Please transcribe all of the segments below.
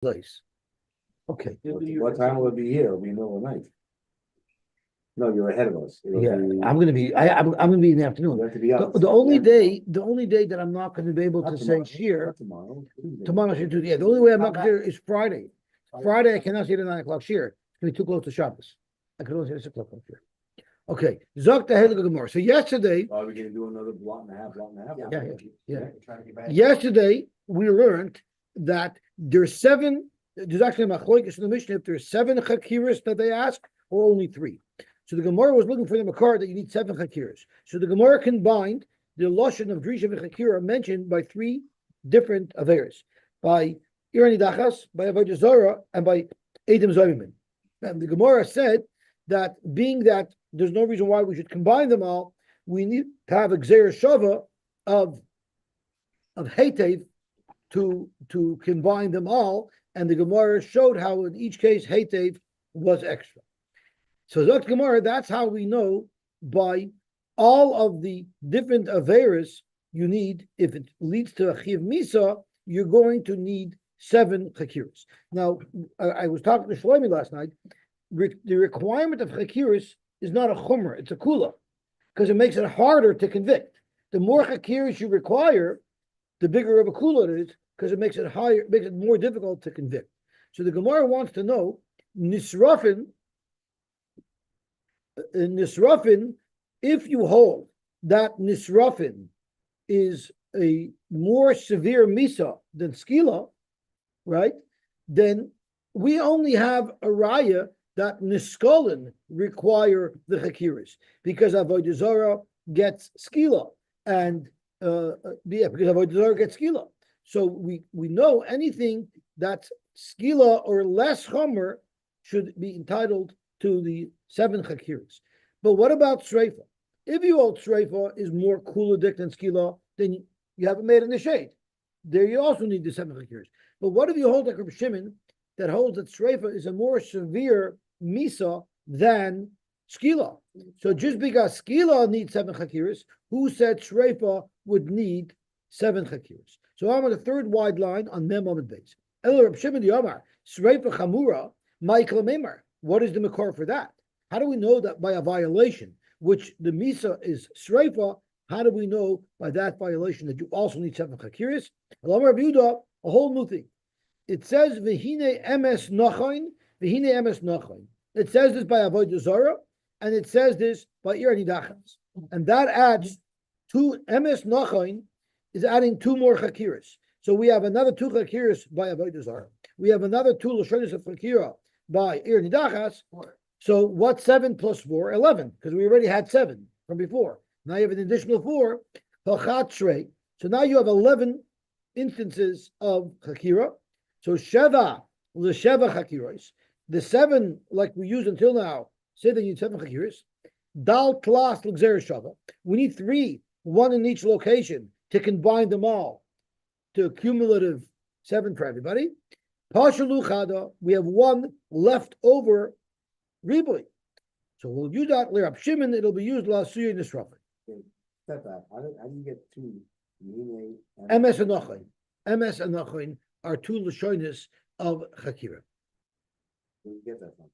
place. Okay. What time will it be here? It'll be middle of the night. No, you're ahead of us. Yeah, I'm gonna be. I'm gonna be in the afternoon. You have to be up. The only day that I'm not going to be able to say shir Not tomorrow. Tuesday. tomorrow. Yeah, the only way I'm not going to is Friday. Friday I cannot see the 9 o'clock shir. It's gonna be too close to Shabbos. I can only see the 6 o'clock shir. Okay, Zok the Helig Gemara. So yesterday, Are we gonna do another block and a half? Yesterday we learned that there's actually machlokes in the Mishnah if there's 7 chakiras that they ask or only 3. So the Gemara was looking for the makar that you need 7 chakiras. So the Gemara combined the lashon of drisha and chakira mentioned by 3 different averes, by irani dachas, by avodah zarah, and by edom zoymin. And the Gemara said that being that there's no reason why we should combine them all, we need to have a gzeira shava of heitev to combine them all, and the Gemara showed how in each case heitev was extra. So Zok Gemara, that's how we know by all of the different averas you need. If it leads to a chiv misa, you're going to need 7 chakiras. Now, I was talking to Shlomi last night. The requirement of chakiras is not a chumrah; it's a kula, because it makes it harder to convict. The more chakiras you require, the bigger of a kula it is, because it makes it more difficult to convict. So the Gemara wants to know nisrafin. In nisrafin, if you hold that nisrafin is a more severe misa than skila, right? Then we only have a raya that niskolin require the chakiris because avodah zarah gets skila, and because avodah zarah gets skila. So we know anything that's skila or less chomer should be entitled to the 7 chakiras. But what about sreifa? If you hold sreifa is more kuladik than skila, then you haven't made it in the shade. There you also need the 7 chakiras. But what if you hold like Reb Shimon that holds that sreifa is a more severe misa than skila? So just because skila needs 7 chakiras, who said sreifa would need 7 chakiras? So I'm on the third wide line on Mem Amud Beis. El Reb Shimon the Omar sreifa chamura Michael Memar. What is the makor for that? How do we know that by a violation, which the misa is sreifa? How do we know by that violation that you also need 7 chakiris? A whole new thing. It says v'hine emes nachain, v'hine emes nachain. It says this by avodah zarah, and it says this by irani dachas, and that adds 2 emes nachain is adding 2 more chakiris. So we have another 2 chakiris by avodah zarah. We have another 2 lashonis of chakira by irani dachas. So what's 7 plus 4? 11, because we already had 7 from before. Now you have an additional 4, so now you have 11 instances of chakira. So sheva l'sheva chakiros. The 7, like we used until now, say that you need 7 chakiros. Dal klas l'gzeira shava. We need 3, 1 in each location, to combine them all to a cumulative 7 for everybody. Pashalu chada. We have 1 left over ribui. So we'll use that l'Rab Shimon. It'll be used l'asuya nisrafin. Step back. How do you get 2? Emes and Nachain. Emes and Nachain are 2 lashonis of chakira. Where you get that from?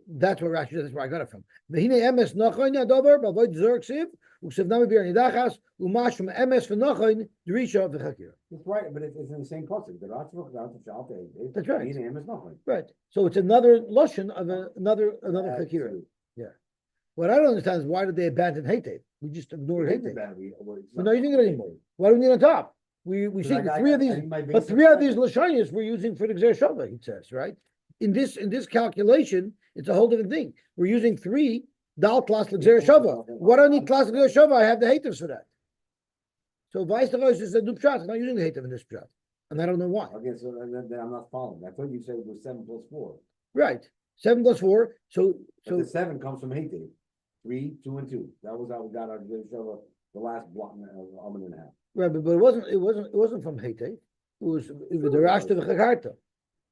That's where Rashi says. That's where I got it from. V'hine emes Nachain adavar b'avodah zarah ksiv u'ksiv nami b'irani dachas u'mash from emes v'Nachain drisha v'chakira. That's right, but it's in the same pasuk. The Rashi looks down to Shaltei. That's right. V'hine emes nachain. Right. So it's another lashon of another chakira. Yeah. What I don't understand is why did they abandon heitev? We just ignored heitev. We're not using it anymore. Why do we need on top? We see 3 of these, but 3 of these lashonis we're using for the gzeira shava. It says, right? In this calculation, it's a whole different thing. We're using 3 dal klas l'gzeira shava. What do I need klas l'gzeira shava? I have the heitev for that. So vice versa is a new pshat. I'm not using the heitev in this pshat, and I don't know why. Okay, so then I'm not following. I thought you said it was 7 plus 4. Right, 7 plus 4. So the 7 comes from Haiti. 3, 2, and 2. That was how we got our Shava, the last block and a half. Right, but it wasn't from Haiti. It was the Rashta v'Chakarta.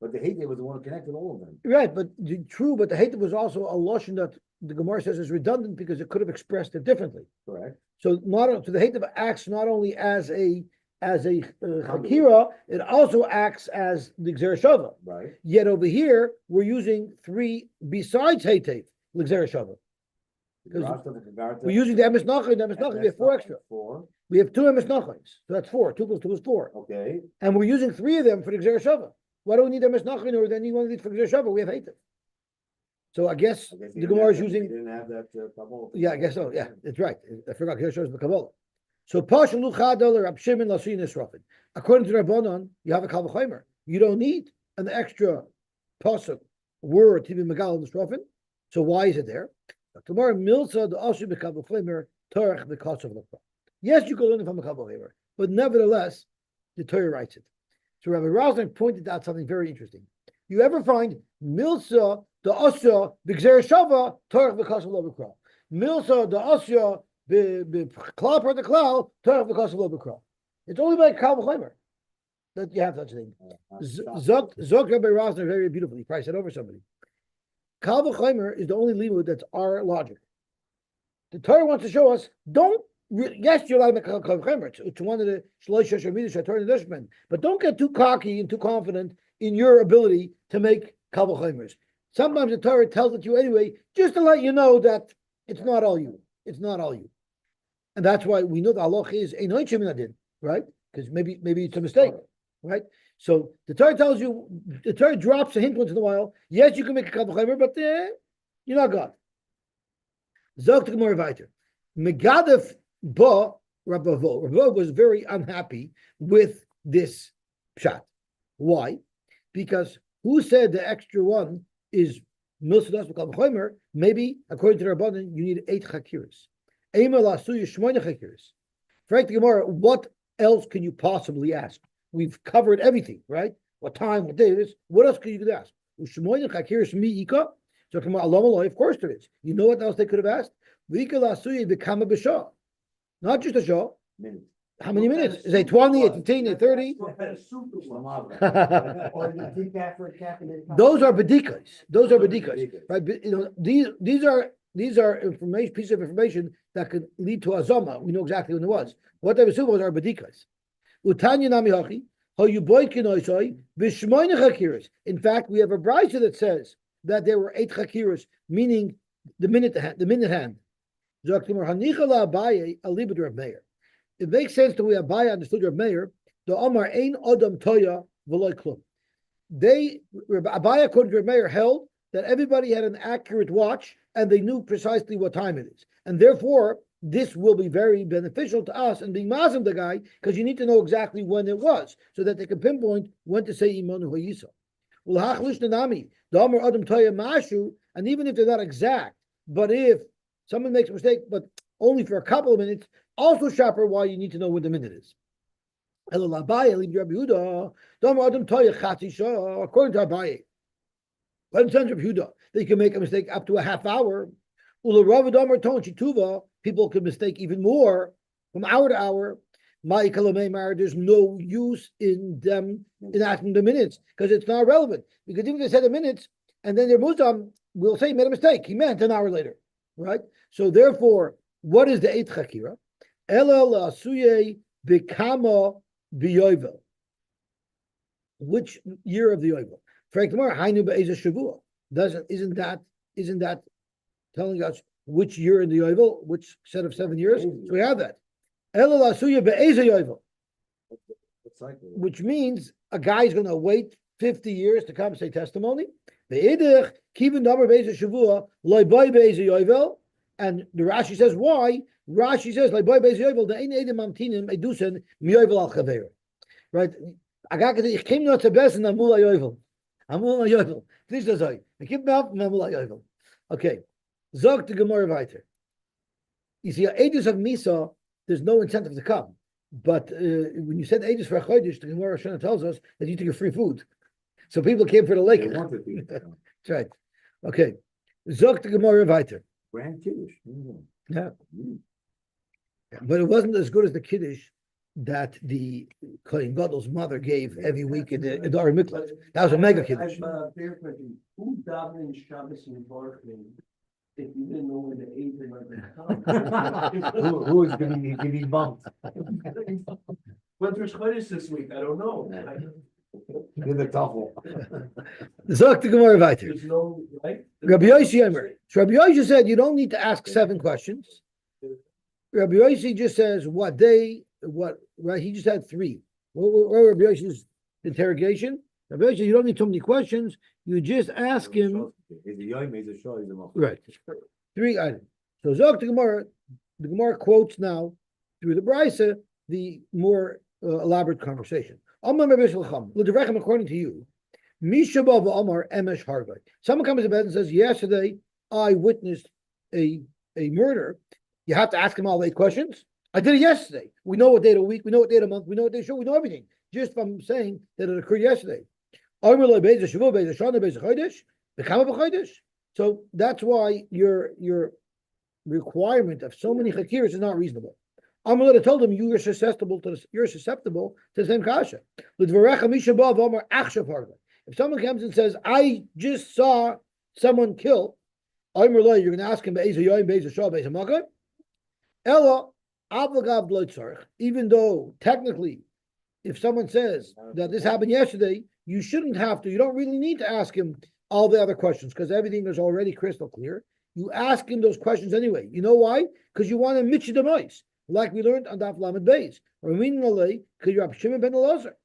But the Haiti was the one who connected all of them. Right, but true. But the Haiti was also a lashon that the Gemara says is redundant because it could have expressed it differently. Correct. So the Haiti acts not only as a as a Chakira, it also acts as the Gzera Shava. Right. Yet over here, we're using 3 besides Heitev, Gzera Shava. We're using the Emes Nachon, we have 4 extra. 4. We have 2 Emes Nachons, so that's 4. 2 plus 2 is 4. Okay. And we're using 3 of them for the Gzera Shava. Why don't we need Emes Nachon or any one of these for Gzera Shava? We have Heitev. So I guess the Gemara is using. We didn't have that Kabbalah. Yeah, I guess so. Yeah, it's right. I forgot. Gzera Shava is the Kabbalah. So Pasha Luchadol or Rab Shimon Lasin Nisrafin. According to Rabbanon, you have a Kal V'chomer. You don't need an extra pasuk word to be Megal Nisrafin. So why is it there? Tomorrow Milsa the Asu Bekal V'chomer Torach the Kos of Lekra. Yes, you can learn it from a Kal V'chomer, but nevertheless, the Torah writes it. So Rabbi Rosner pointed out something very interesting. You ever find Milsa the Asya B'Gzera Shava Torach the Kos of Lekra? Milsa the Asya Klal per the klal, Torah v'kas of lo b'kral. It's only by Kal V'chomer that you have such a thing. Zok Rabbi Rosner very beautifully. He probably said over somebody. Kal V'chomer is the only limud that's our logic. The Torah wants to show us, yes, you're allowed to make Kal V'chomer. It's one of the Shloisha Shemidah Torah Nishman, but don't get too cocky and too confident in your ability to make Kal V'chomers. Sometimes the Torah tells it to you anyway, just to let you know that it's not all you. It's not all you. And that's why we know the halach is Einoin Shemin, right? Because maybe it's a mistake, right? So the Torah tells you, the Torah drops a hint once in a while. Yes, you can make a Kal V'chomer, but you're not God. Zok to Gemara Vayter. Megadef ba Rabavo. Rabavo was very unhappy with this pshat. Why? Because who said the extra one is Milsadas Kal V'chomer? Maybe according to the Rabbanan, you need 8 chakiras. Frank the Gemara, what else can you possibly ask? We've covered everything, right? What time, what day it is. What else could you ask? So of course there is. You know what else they could have asked? Not just a shah. How many minutes? Is it 20, 18, 30? Those are bedikas. Right? These are information, pieces of information that could lead to azama. We know exactly when it was. What they assume was our bedikas. Utanya nami hachi, how you boy kinoisoi, v'shmoine chakiras. In fact, we have a brisa that says that there were 8 chakiras, meaning the minute hand. It makes sense that we have Abaya understood Rav Meir. The Omar ein Adam Toya v'loy klum. Abaya according to Rav Meir held that everybody had an accurate watch and they knew precisely what time it is. And therefore, this will be very beneficial to us and being mazim the guy, because you need to know exactly when it was, so that they can pinpoint when to say Imanu Hayisa. And even if they're not exact, but if someone makes a mistake, but only for a couple of minutes, also sharper why you need to know when the minute is. According to Abaye, when sons of Yehuda, they can make a mistake up to a half hour. People can mistake even more from hour to hour. There's no use in them in asking the minutes because it's not relevant. Because even if they said the minutes and then they're muzam, we'll say he made a mistake. He meant an hour later, right? So therefore, what is the 8 chakira? Which year of the Yovel? Frank Tamar, Hainu be'ezah shavua. Isn't that telling us which year in the Yovel, which set of 7 years? So we have that. Which means a guy's going to wait 50 years to come say testimony. And the Rashi says why? Rashi says right? Ich came not to best and Amul Yovel. Amul Yovel. Please does I. Keep me up Amul Yovel. Okay. Zog to Gemara weiter. You see, ages of Misa, there's no incentive to come. But when you send ages for a Chodesh, the Gemara Shana tells us that you take a free food. So people came for the lake. That's right. Okay. Zog to Gemara weiter. Grand Kiddush. Yeah. But it wasn't as good as the Kiddush that the Kohen Gadol's mother gave every week in the Dar Miklat. That was a mega Kiddush. Who davened Shabbos in Barclay if you didn't know when the Eidim was going to come? Who is going to be bumped? Went through Chodesh this week, I don't know. Did the tough one. Zok the Gemara weiter. There's no, right? Rabbi Yosy Omer. So Rabbi Yosy said you don't need to ask 7 questions. Rabbi Yosy just says what day, what, right? He just had 3. What Rabbi Yosy's interrogation? Rabbi Yosy, you don't need too many questions. You just ask him. He's a young, he's a show, he's a mother. Right. 3 items. So Zok the Gemara quotes now through the Brisa the more elaborate conversation. According to you, someone comes to bed and says, yesterday I witnessed a murder. You have to ask him all 8 questions. I did it yesterday. We know what day of the week, we know what day of the month, we know what day of the show, we know everything. Just from saying that it occurred yesterday. So that's why your requirement of so many chakiras is not reasonable. Amalek told him you're susceptible to the same kasha. If someone comes and says, "I just saw someone kill," you're going to ask him, even though technically, if someone says that this happened yesterday, you shouldn't have to. You don't really need to ask him all the other questions because everything is already crystal clear. You ask him those questions anyway. You know why? Because you want to mitch the mice, like we learned on Daf Lamed Beis. Or meaning because you're Shimon ben Elazar.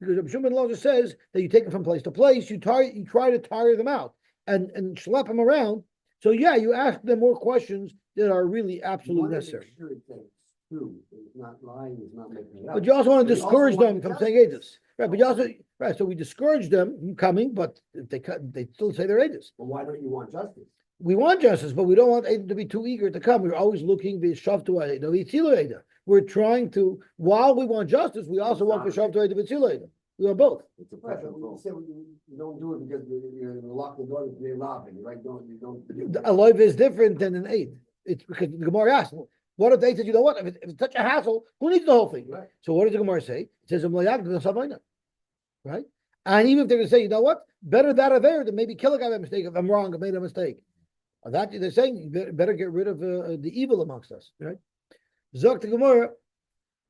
Because Shimon ben Elazar says that you take them from place to place. You try to tire them out and schlep them around. So yeah, you ask them more questions that are really absolutely necessary. True. It's not lying, it's not making it up. But you also want to But you also discourage want them from justice. saying ages. Right, but you also so we discourage them from coming, but if they still say they're ages. But why don't you want justice? We want justice, but we don't want Adam to be too eager to come. We're always looking the Shavtu Ada, Vitzilu Ada. We're trying to, while we want justice, we also want the Shavtu Ada, Vitzilu Ada. We want both. It's a Right, pressure. but we say you don't do it because you lock the door to be robbing, right? You don't. A life is different than an aid. It's because the Gemara asks, what if they said, you know what, if it's such a hassle, who needs the whole thing? Right. So what does the Gemara say? It says, right? And even if they're going to say, you know what, better that or there than maybe kill a guy by mistake if I'm wrong, I made a mistake. That they're saying you better get rid of the evil amongst us, right? Zok the Gemara,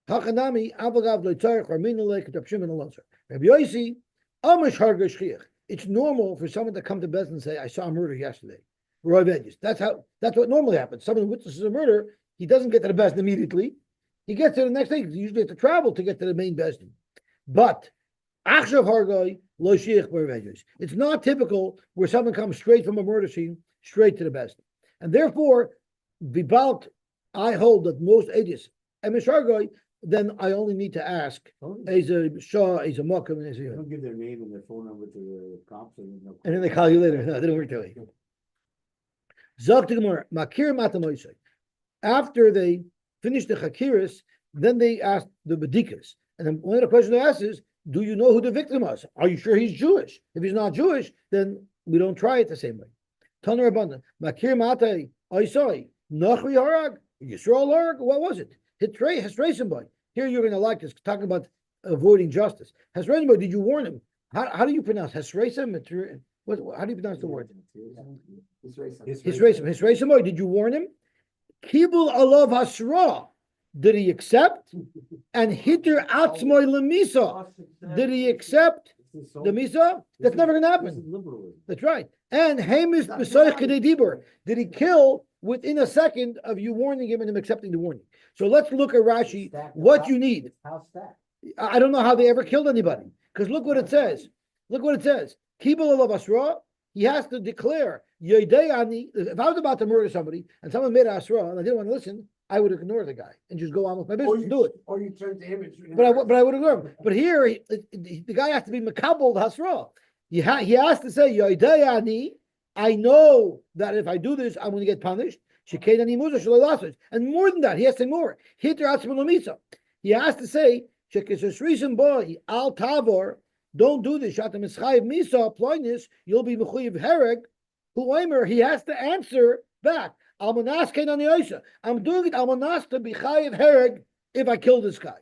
Hachanami Avagav Leitzarich Arminu Lek Tapshim and Elazar. Rabbi Yosy, Amish Harga Shchiach. It's normal for someone to come to Beth and say, "I saw a murder yesterday." That's what normally happens. Someone witnesses a murder, he doesn't get to the Beth immediately. He gets to the next day. He usually has to travel to get to the main Beth. But Achshav Hargai Lo Shiach B'Ravedius. It's not typical where someone comes straight from a murder scene straight to the best. And therefore, Vibalt, I hold that most ages, Emishargoi, then I only need to ask, is a Shah, is a Mokum, and They don't give their name and their phone number to the cops and then they call you later. No, it didn't work that way. Zok to Gemara, Makir Matamoisai. After they finish the Chakiris, then they ask the Bedikas. And then one of the questions they ask is, do you know who the victim was? Are you sure he's Jewish? If he's not Jewish, then we don't try it the same way. Taner Rabbanan, Makir Matei, Oisoi, Nachri Harag, Yisrael Harag, what was it? Hisreisim boy. Here you're going to like this, talking about avoiding justice. Hisreisim boy, did you warn him? How do you pronounce Hisreisim? How do you pronounce the word? Hisreisim boy, did you warn him? Kibul alav hasra. Did he accept? And hitter atzmoy lemisa. Did he accept the misa? That's never going to happen. That's right. And Hamis b'soich kedei dibur. Did he kill within a second of you warning him and him accepting the warning? So let's look at Rashi. What you need. I don't know how they ever killed anybody. Because look what it says. Look what it says. Kibul alav asra. He has to declare. If I was about to murder somebody and someone made asra and I didn't want to listen, I would ignore the guy and just go on with my business and do it. Or you turn to him and But I would ignore him. But here, the guy has to be makabel hasra. He has to say, I know that if I do this, I'm going to get punished. And more than that, he has to say more. He has to say, al tavor, don't do this. You'll be mechuyev hereg. He has to answer back. I'm doing it. Almanas to be chayiv hereg if I kill this guy.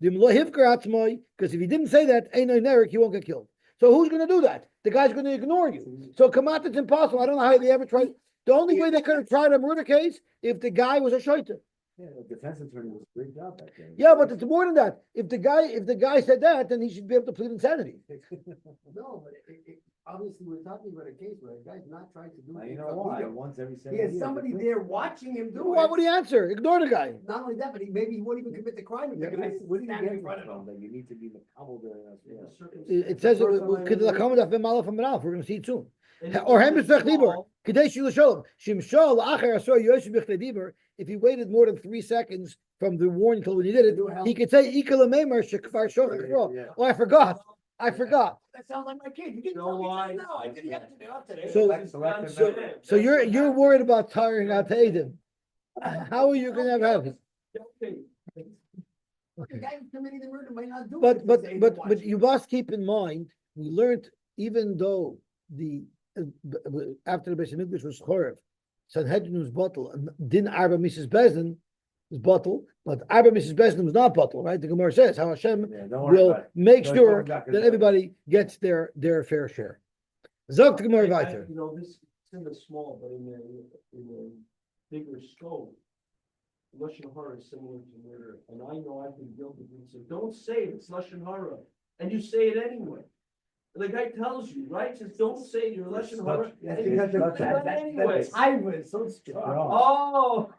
Because if he didn't say that, he won't get killed. So who's going to do that? The guy's going to ignore you. So Kamat, it's impossible. I don't know how they ever tried. The only way they could have tried a murder case if the guy was a shaita. Yeah, the defense attorney was a great job back then. Yeah, but it's more than that. If the guy said that, then he should be able to plead insanity. No, but obviously, we're talking about a case where a guy's not trying to do. Now, it you know why, incognito. once every 7 He years. has somebody there watching him do Why it. would he answer? Ignore the guy. Not only that, but maybe he won't even commit the crime if the guy's What do you standing get in front of him. from that you need to be macabre during us? In Yeah. the circumstance. It says First time I we're ever- going to see it soon. And Or if hem it's b'tzach libor. small, Kadei shilu shalom. Shim shal acher asor Yosy b'chdei dibur. If he waited more than 3 seconds from the warning till when he did it, he could say ikal meimer shekvar shochach ro. Yeah. Oh, I forgot. That sounds like my kid. You didn't know tell me why? that. No, I did yesterday, not today. So- So you're worried about tiring out to Adam. How are you going to have heaven? Okay. The guy who's committing the murder might not do it. But if but he's but watching. but you must keep in mind, we learned even though the after the Beis Hamikdash was chorev, Sanhedrin was bottle, and din Arba Mrs. Bezdin was bottle, but Arba Mrs. Bezdin was not bottle, right? The Gemara says how Hashem Yeah, don't worry will about it. make Don't sure back that and everybody gets their fair share. Zok the Gemara weiter. You know, this is in the small, but in the bigger scope. Lashon Hara is similar to murder, and I know I've been guilty of it, so don't say it's Lashon Hara, and you say it anyway. The guy tells you, right, says, don't say your Lashon Hara. That's and you because say that's- it anyway. I was so strong. Oh.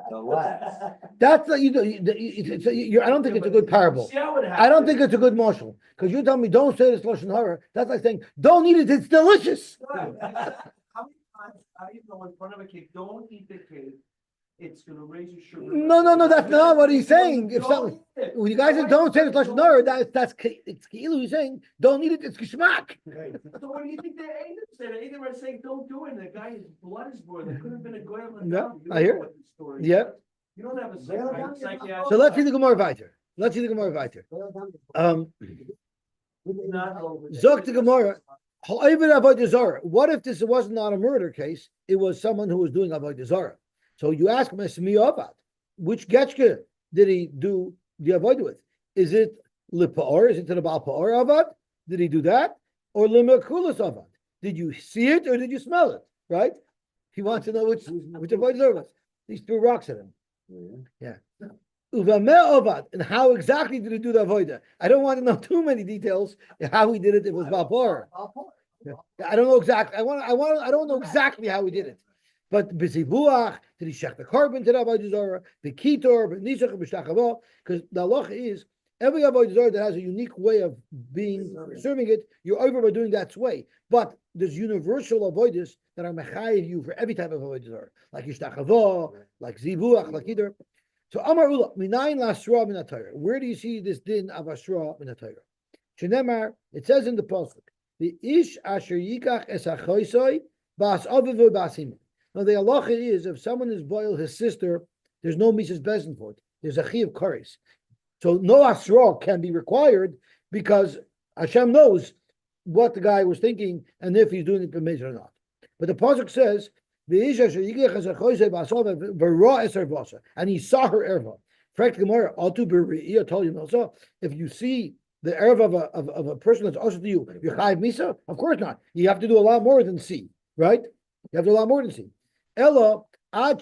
The last. That's not, you know, I don't think it's a good parable. See how it I don't happens? think it's a good marshal because you tell me don't say this lashon hara. That's like saying don't eat it. It's delicious. Right. How many times, you know, in front of a cake, don't eat the cake, it's gonna raise your sugar. No, that's not what he's saying. If Don't some, eat it. when you guys say don't say this lashon hara, that's it's ki'ilu. He's saying don't eat it. It's geschmack. So what do you think the Adam said? Adam are saying, don't do it, and the guy's blood is boiling. There could have been a goy on the Yeah, down. You I don't hear. know what the story Yeah. is. You don't have a psychiatrist. So let's see the Gemara weiter. Let's see the Gemara weiter. Zok the Gemara. What if this was not a murder case? It was someone who was doing avodah zarah. So you ask him, which getchke did he do the avodah with? Is it lipaor? Is it to the Baal Pa'or avad? Did he do that? Or limakulas avad? Did you see it or did you smell it? Right? He wants to know which avodah zarah was. These threw rocks at him. Uvameh avad. And how exactly did he do the avodah? I don't want to know too many details how he did it. It was Baal Pa'or. I don't know exactly. I don't know exactly how he did it. But b'zivuach, did he shech the carbon to the avodah zarah? B'kitor, b'nisach, b'shtachavo. Because the halacha is every avodah zarah that has a unique way of being serving it, you're over by doing that way. But there's universal avodas that are mechayiv you for every type of avodah zarah, like ishtachavo, like zivuach, like either. So Amar Ula, minayin lasra min haTorah. Where do you see this din of asra min haTorah? Shenemar, it says in the pasuk, the ish asher yikach es hachoisoi bas avivu basim. Now the halacha is if someone is boiled his sister, there's no Mrs. Bezin for it. There's a chi of kares. So no asra can be required because Hashem knows what the guy was thinking and if he's doing it permitted or not. But the pasuk says, and he saw her erva. So if you see the erva of a person that's also to you, you're chayiv misa? Of course not. You have to do a lot more than see, right? You have to do a lot more than see. Ella what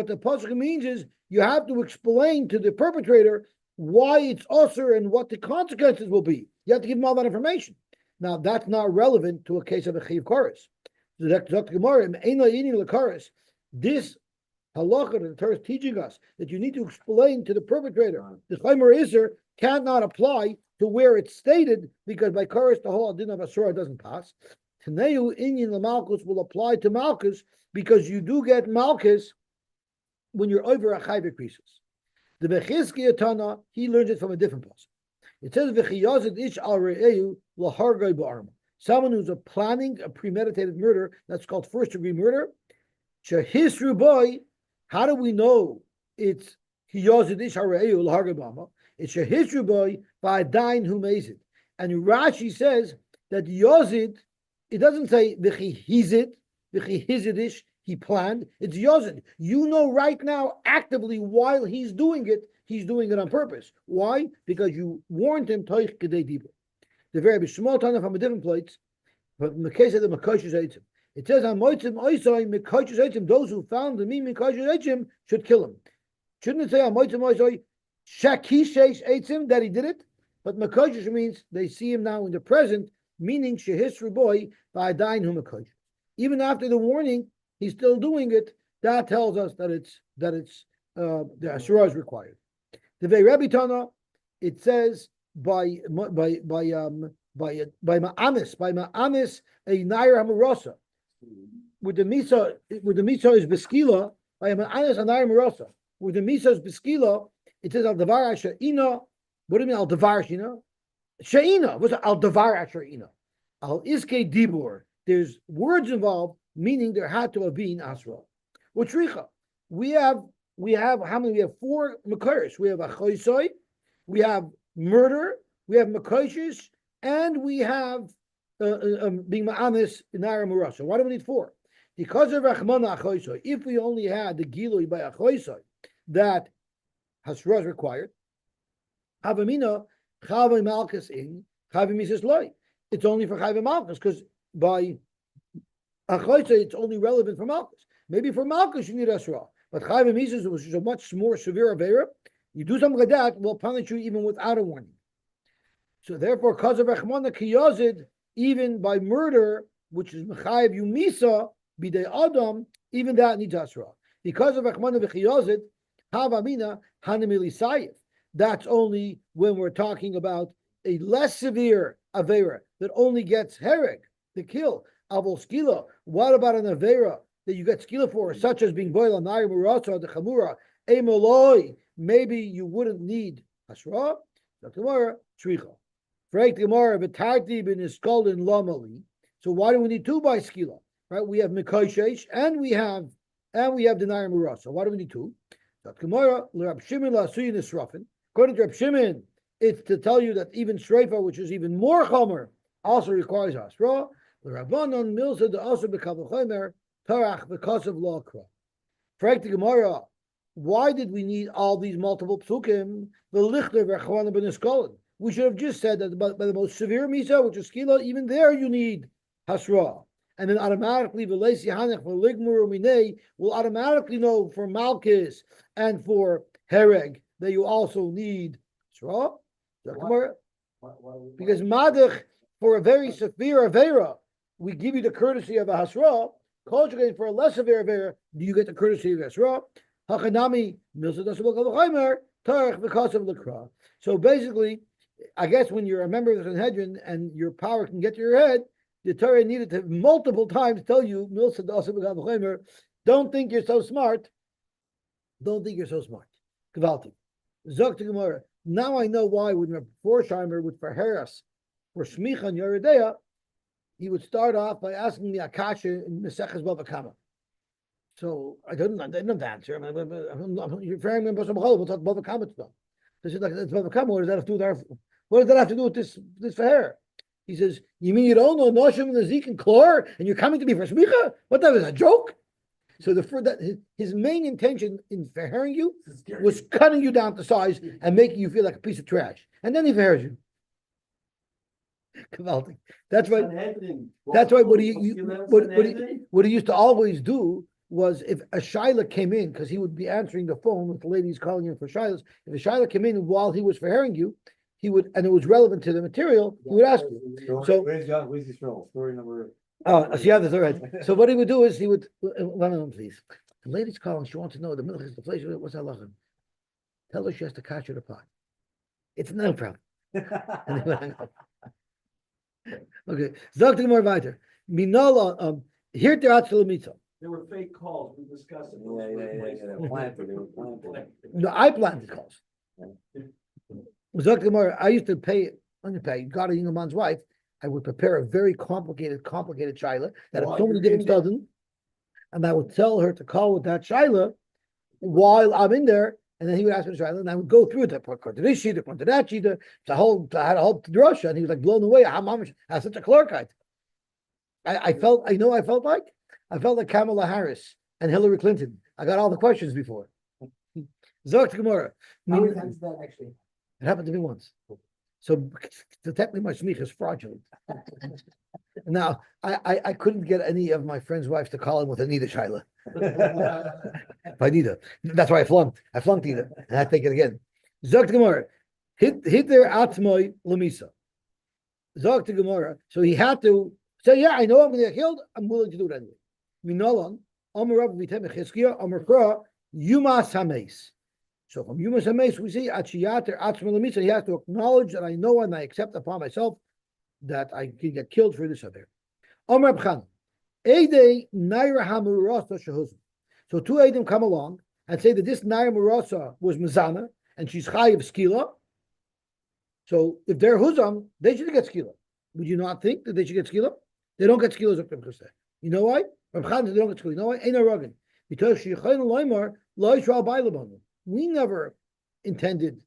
the pasuk means is you have to explain to the perpetrator why it's usher and what the consequences will be. You have to give him all that information. Now that's not relevant to a case of a chiv chorus. This halacha that the Torah is teaching us that you need to explain to the perpetrator. The chaymer iser cannot apply to where it's stated because by chorus the whole din of asura doesn't pass. Taneu inyan the malchus will apply to malchus because you do get malchus when you're over a chayvik pieces. The Bechizkiya Tana, he learns it from a different place. It says v'chiyazid ish al re'eu lahargay ba'arma. Someone who's planning a premeditated murder, that's called first-degree murder. Shahisru boy, how do we know it's hiyazid ish al re'eu lahargay ba'arma? It's shahisru boy by dain who makes it. And Rashi says that yazid, it doesn't say v'chihizid ish. He planned. It's Yosy. You know right now, actively, while he's doing it on purpose. Why? Because you warned him, Toich Kedei Dibur. The very small time from a different place, but in the case of the Makoshes Eitzim, It says on Moitzim Oisai Mikoshes Eitzim, those who found the me Mikoshes Eitzim should kill him. Shouldn't it say on Moitzim Oisai Shakishesh Eitzim that he did it? But Mikoshes means they see him now in the present, meaning Shehisru boy by Dain Hu Mikoshes. Even after the warning, he's still doing it. That tells us that the Asura is required. The Vei Rebbe Tana, it says by Ma'amis a Nair Hamarasa. With the Misa is Beskila, by Ma'amis a Nair Hamarasa. With the Misa is Beskila, it says Al Davar Asherina. What do you mean Al Davar Shina? Sheina. What's Al Davar Asherina? Al Iske Dibur. There's words involved, meaning there had to have been Asra. Utricha. We have how many? We have 4 Makaris. We have Achoisoi, we have murder, we have Makoshes, and we have being Ma'amis in Naira Murasa. Why do we need 4? Because of Rachmana Achoisoi. If we only had the Gilui by Achoisoi that Hasra is required, Havamina Chavim Malchus in Chavim Mises Loi. It's only for Chavim Malchus because by Achoisoi it's only relevant for Malchus. Maybe for Malchus you need Asra. But Chayv Mises, which is a much more severe avera, you do something like that, will punish you even without a warning. So therefore, because of Rechmana Kiyazid, even by murder, which is Mechayev Yumisa, Bidei Adam, even that needs Asra. Because of Rechmana Kiyazid, Havamina Hanamilisayev. That's only when we're talking about a less severe avera that only gets hereg, the kill. Avol skila. What about an avera that you get skila for, such as being boiled on Nair Murasa or the Chamura, Emoloi, maybe you wouldn't need Hasra, the Gemara, Shricha. Frank the Gemara, Vitarti bin Iskal in Lamali. So why do we need 2 by skila? Right? We have Mikoshesh and we have the Nair Murasa. Why do we need 2? The Gemara, Rab Shimon Lasuyin Nisrafin. According to Rab Shimon, it's to tell you that even Shreifa, which is even more Chomer, also requires Hasra. The Rabbanon Milsa the also become Chomer. Tarach because of law. Frank the Gemara, why did we need all these multiple psukim? The lichter v'chwana ben eskolin. We should have just said that by the most severe misa, which is skila, even there you need hasra, and then automatically v'leisi hanech v'ligmuru minei will automatically know for malchus and for hereg that you also need hasra. Because madach for a very severe avera, we give you the courtesy of a hasra. For a less severe avera, do you get the courtesy of Esra? So basically, I guess when you're a member of the Sanhedrin and your power can get to your head, the Torah needed to multiple times tell you, don't think you're so smart. Don't think you're so smart. Kvalti. Zok to Gemara. Now I know why when Forsheimer would Ferheras for Smicha and Yeridea, he would start off by asking me Akasha in Meseches Bava Kama. So I didn't have to answer. You're referring me to Bava Kama stuff. So I said, like, it's Bava Kama. What does that have to do with what does that have to do with this for hair? He says, you mean you don't know Noshim and Zik and Klor, and you're coming to me for Smicha? What, that was a joke? So his main intention in verhering you was cutting you down to size and making you feel like a piece of trash. And then he verhers you. That's why. That's why what he used to always do was if a Shaila came in, because he would be answering the phone with the ladies calling in for Shilas. If a Shaila came in while he was verhering you, he would, and it was relevant to the material, he would ask you. So where's his show? Story number. Oh, so yeah, that's all right. So what he would do is he would, one of them, please. The lady's calling. She wants to know the milk is the place. What's that lachem? Tell her she has to catch her the pot. It's no problem. And he would hang up. Okay, Zok to more weiter. Minola, here to Atzil Mitzah. There were fake calls, we discussed it. Yeah. Planted. They were planted. No, I planted calls. Zok to more. I used to underpay. Got a young man's wife. I would prepare a very complicated shaila that had so many different studies, and I would tell her to call with that shaila while I'm in there. And then he would ask me the shaila, and I would go through it. I point to this sheet, I point to that sheet. I had a whole drasha, and he was like blown away. I had such a clarkite. I felt like Kamala Harris and Hillary Clinton. I got all the questions before. Zok to Gemara. How many times that actually? It happened to me once. So technically my smicha is fraudulent. Now, I couldn't get any of my friends' wives to call him with Anita Shaila. Anita. That's why I flunked. I flunked Anita. And I take it again. Zog to Gemara. Hit their atzmoi lemisa. Zog to Gemara. So he had to say, yeah, I know I'm going to get killed. I'm willing to do it anyway. Minolan. Amar Rabbi Vitem Chizkiya. Amar Kra. Yumas Hames. So from Yumas Hames, we see Achiyater atzmoi lemisa. He has to acknowledge that I know and I accept upon myself that I can get killed for this other. Amar Bchan. Eidei Naira Hamurasa Shehuzim. So two Eidim come along and say that this Naira Murasa was Mizana and she's Chayiv Skila. So if they're Huzam, they should get Skila. Would you not think that they should get Skila? They don't get Skila. You know why? They don't get Skila. You know why? Ain't Ragin. Because we never intended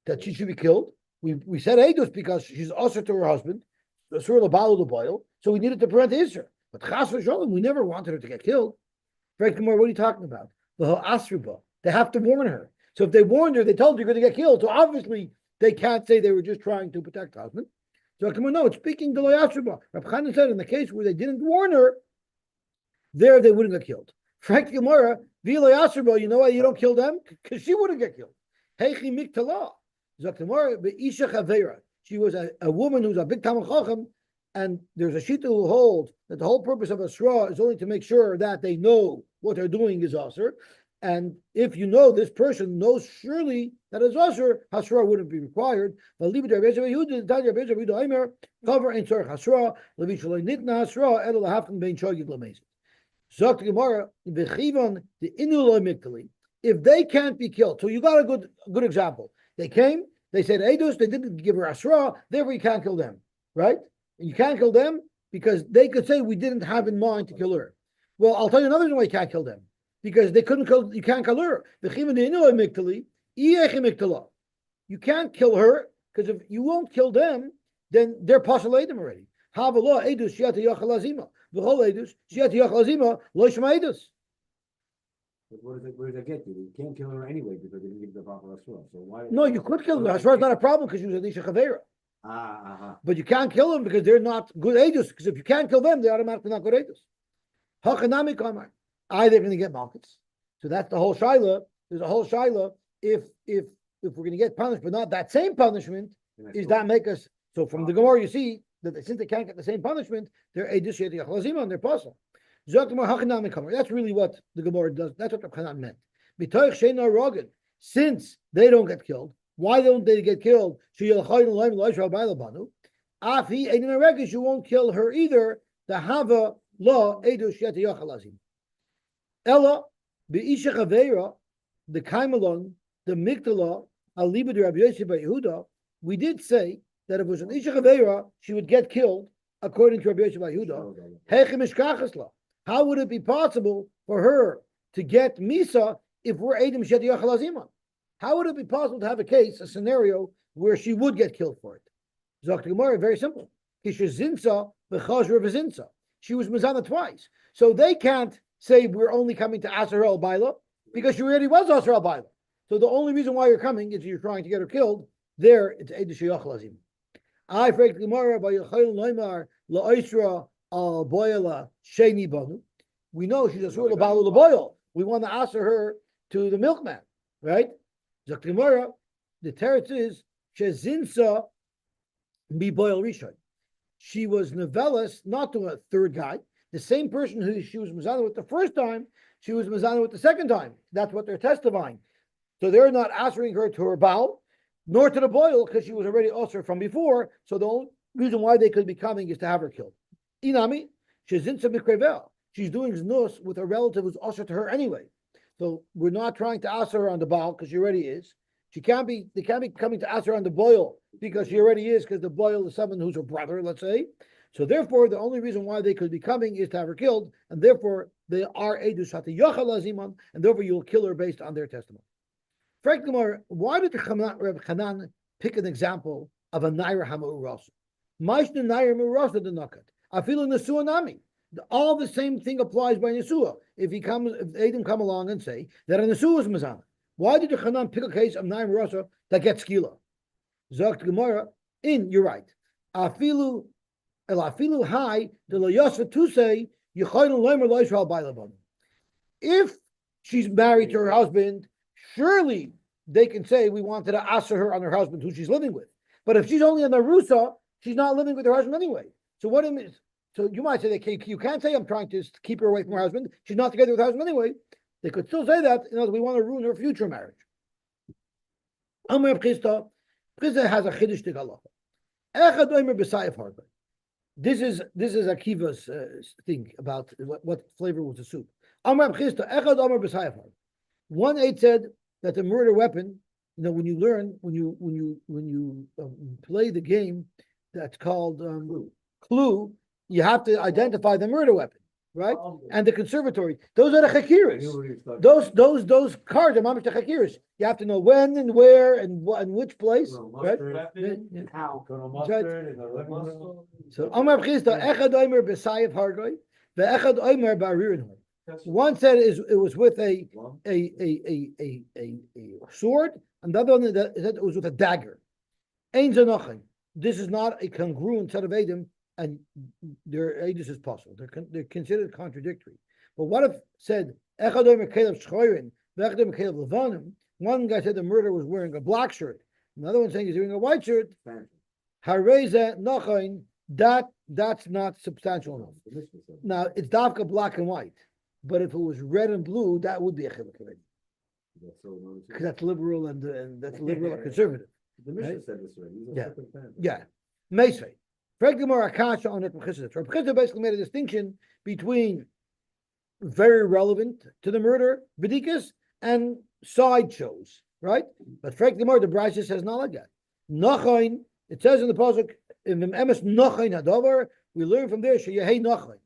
that she should be killed. We said Eidus because she's usher to her husband, so we needed to prevent Isra. But Chas v'Shalom, we never wanted her to get killed. Frank Gemara, what are you talking about? They have to warn her. So if they warned her, they told her you're going to get killed. So obviously they can't say they were just trying to protect the husband. So no, it's speaking to Asriba. Rab Chanan said in the case where they didn't warn her, there they wouldn't get killed. Frank Gemara, V'ilay Asriba, you know why you don't kill them? Because she wouldn't get killed. Heichi Miktala. Zaktamara, Be'isha Chavera. She was a woman who's a big Talmid Chacham, and there's a Shita who holds that the whole purpose of Asra is only to make sure that they know what they're doing is Asr. And if you know this person knows surely that it's Asr, Hasra wouldn't be required. But leave it there. Cover and Tzarech Hasra, Levi Shaloi Nitna Hasra, Edel Hafkan Bein Shogig Lamezit. Zok Gemara, V'chivon the Inuloi Miktali. If they can't be killed, so you got a good example. They came, they said Eidos, they didn't give her Asra, therefore you can't kill them, right? And you can't kill them because they could say we didn't have in mind to kill her. Well, I'll tell you another reason why you can't kill them. Because they couldn't kill, you can't kill her. You can't kill her because if you won't kill them, then they're postulating already. But where does that get you? You can't kill her anyway because they didn't give the proper Asra. So why? No, you could kill her. Asra is not a problem because she was Anisha Chavera. But you can't kill them because they're not good Eidos. Because if you can't kill them, they're automatically not good Eidos. Hachanami Kamar. They're going to get malchus. So that's the whole shaila. There's a whole shaila. If we're going to get punished, but not that same punishment, is that make us? So from the Gemara, you see that since they can't get the same punishment, they're Eidos Yeti and they're possible. That's really what the Gemara does. That's what the Chanan meant. Since they don't get killed, why don't they get killed? You won't kill her either. The Hava law Eidos Yeti Yachalazim. Ella be'isha chavera, the kaimalon, the mikdala, aliba de Rabbi Yosy bar Yehuda. We did say that if it was an isha chavera, she would get killed according to Rabbi Yosy bar Yehuda. Hechem ishkachasla. How would it be possible for her to get misa if we're edim shet yachalazima? How would it be possible to have a case, a scenario where she would get killed for it? Zok Gemara, very simple. Kishazinsa v'chazra v'zinsa. She was mizana twice, so they can't say we're only coming to Asar el Baila because she already was Asar el Baila. So the only reason why you're coming is you're trying to get her killed. There, it's Eidos Yachalazim. I freak Gemara by Yechayil Neymar LaOisra al Boyala Sheni Banu. We know she's a sort of Balu LaBoyal. We want to answer her to the milkman, right? Zok Gemara, the teretz is Shezinsa Mi Boyal Rishon. She was novellas, not to a third guy. The same person who she was Mazana with the first time, she was Mazana with the second time. That's what they're testifying. So they're not answering her to her bow, nor to the boil, because she was already usher from before. So the only reason why they could be coming is to have her killed. Inami, she's in some mikrevel. She's doing znus with a relative who's usher to her anyway. So we're not trying to ask her on the bow because she already is. They can't be coming to ask her on the boil because she already is, because the boil is someone who's her brother, let's say. So therefore, the only reason why they could be coming is to have her killed, and therefore they are Eidus Hati Yachal Aziman, and therefore you'll kill her based on their testimony. Frankly, why did the Reb Chanan pick an example of a Naira Hamurasa? Maishna Naira Hamurasa the Nakat. I feel in the Suanami. All the same thing applies by Nesua. If Adam come along and say that a Nesua is Mazana, why did the Chanan pick a case of Naira Hamurasa that gets Skila? Zokt Gemara, you're right. Afilu Elafilu high the Yosy to say if she's married to her husband, surely they can say we wanted to answer her on her husband who she's living with. But if she's only on the Rusa, she's not living with her husband anyway. So what it means? So you might say that you can't say I'm trying to keep her away from her husband. She's not together with her husband anyway. They could still say that, we want to ruin her future marriage. Amr Chisda has a chiddush to halacha. Echad omer b'sayif harba. This is Akiva's thing about what flavor was the soup. Amr Chisda echad omer b'sayif harba. 1-8 said that the murder weapon, when you play the game that's called Clue, you have to identify the murder weapon, right? And the conservatory. Those are the chakiras. Those cards are mamish the chakiras. You have to know when and where and which place, right? How? So Amar Chisda echad omer b'sayif hargoy, ve'echad omer ba'aririn hargoy. One said it was with a sword, and the other one said it was with a dagger. Ein zanochin. This is not a congruent set of Edom, and their Edom is possible. They're considered contradictory. But what if said echad omer kelev shchorin, ve'echad omer kelev levanim? One guy said the murderer was wearing a black shirt. Another one saying he's wearing a white shirt. Hareza nochin. That's not substantial enough. Now it's dafka black and white. But if it was red and blue, that would be a chiluk already. Because that's liberal and that's liberal and conservative. The Mishnah said this already. Yeah. Meisvei. Frag Gemara Akasha on it. Rabbi Chisda basically made a distinction between very relevant to the murder, bedikas, and sideshows, right? But Frag Gemara, the Brisa says not like that. Nachain, it says in the pasuk, in the emes nachain hadavar, we learn from there, sheyehei nachain.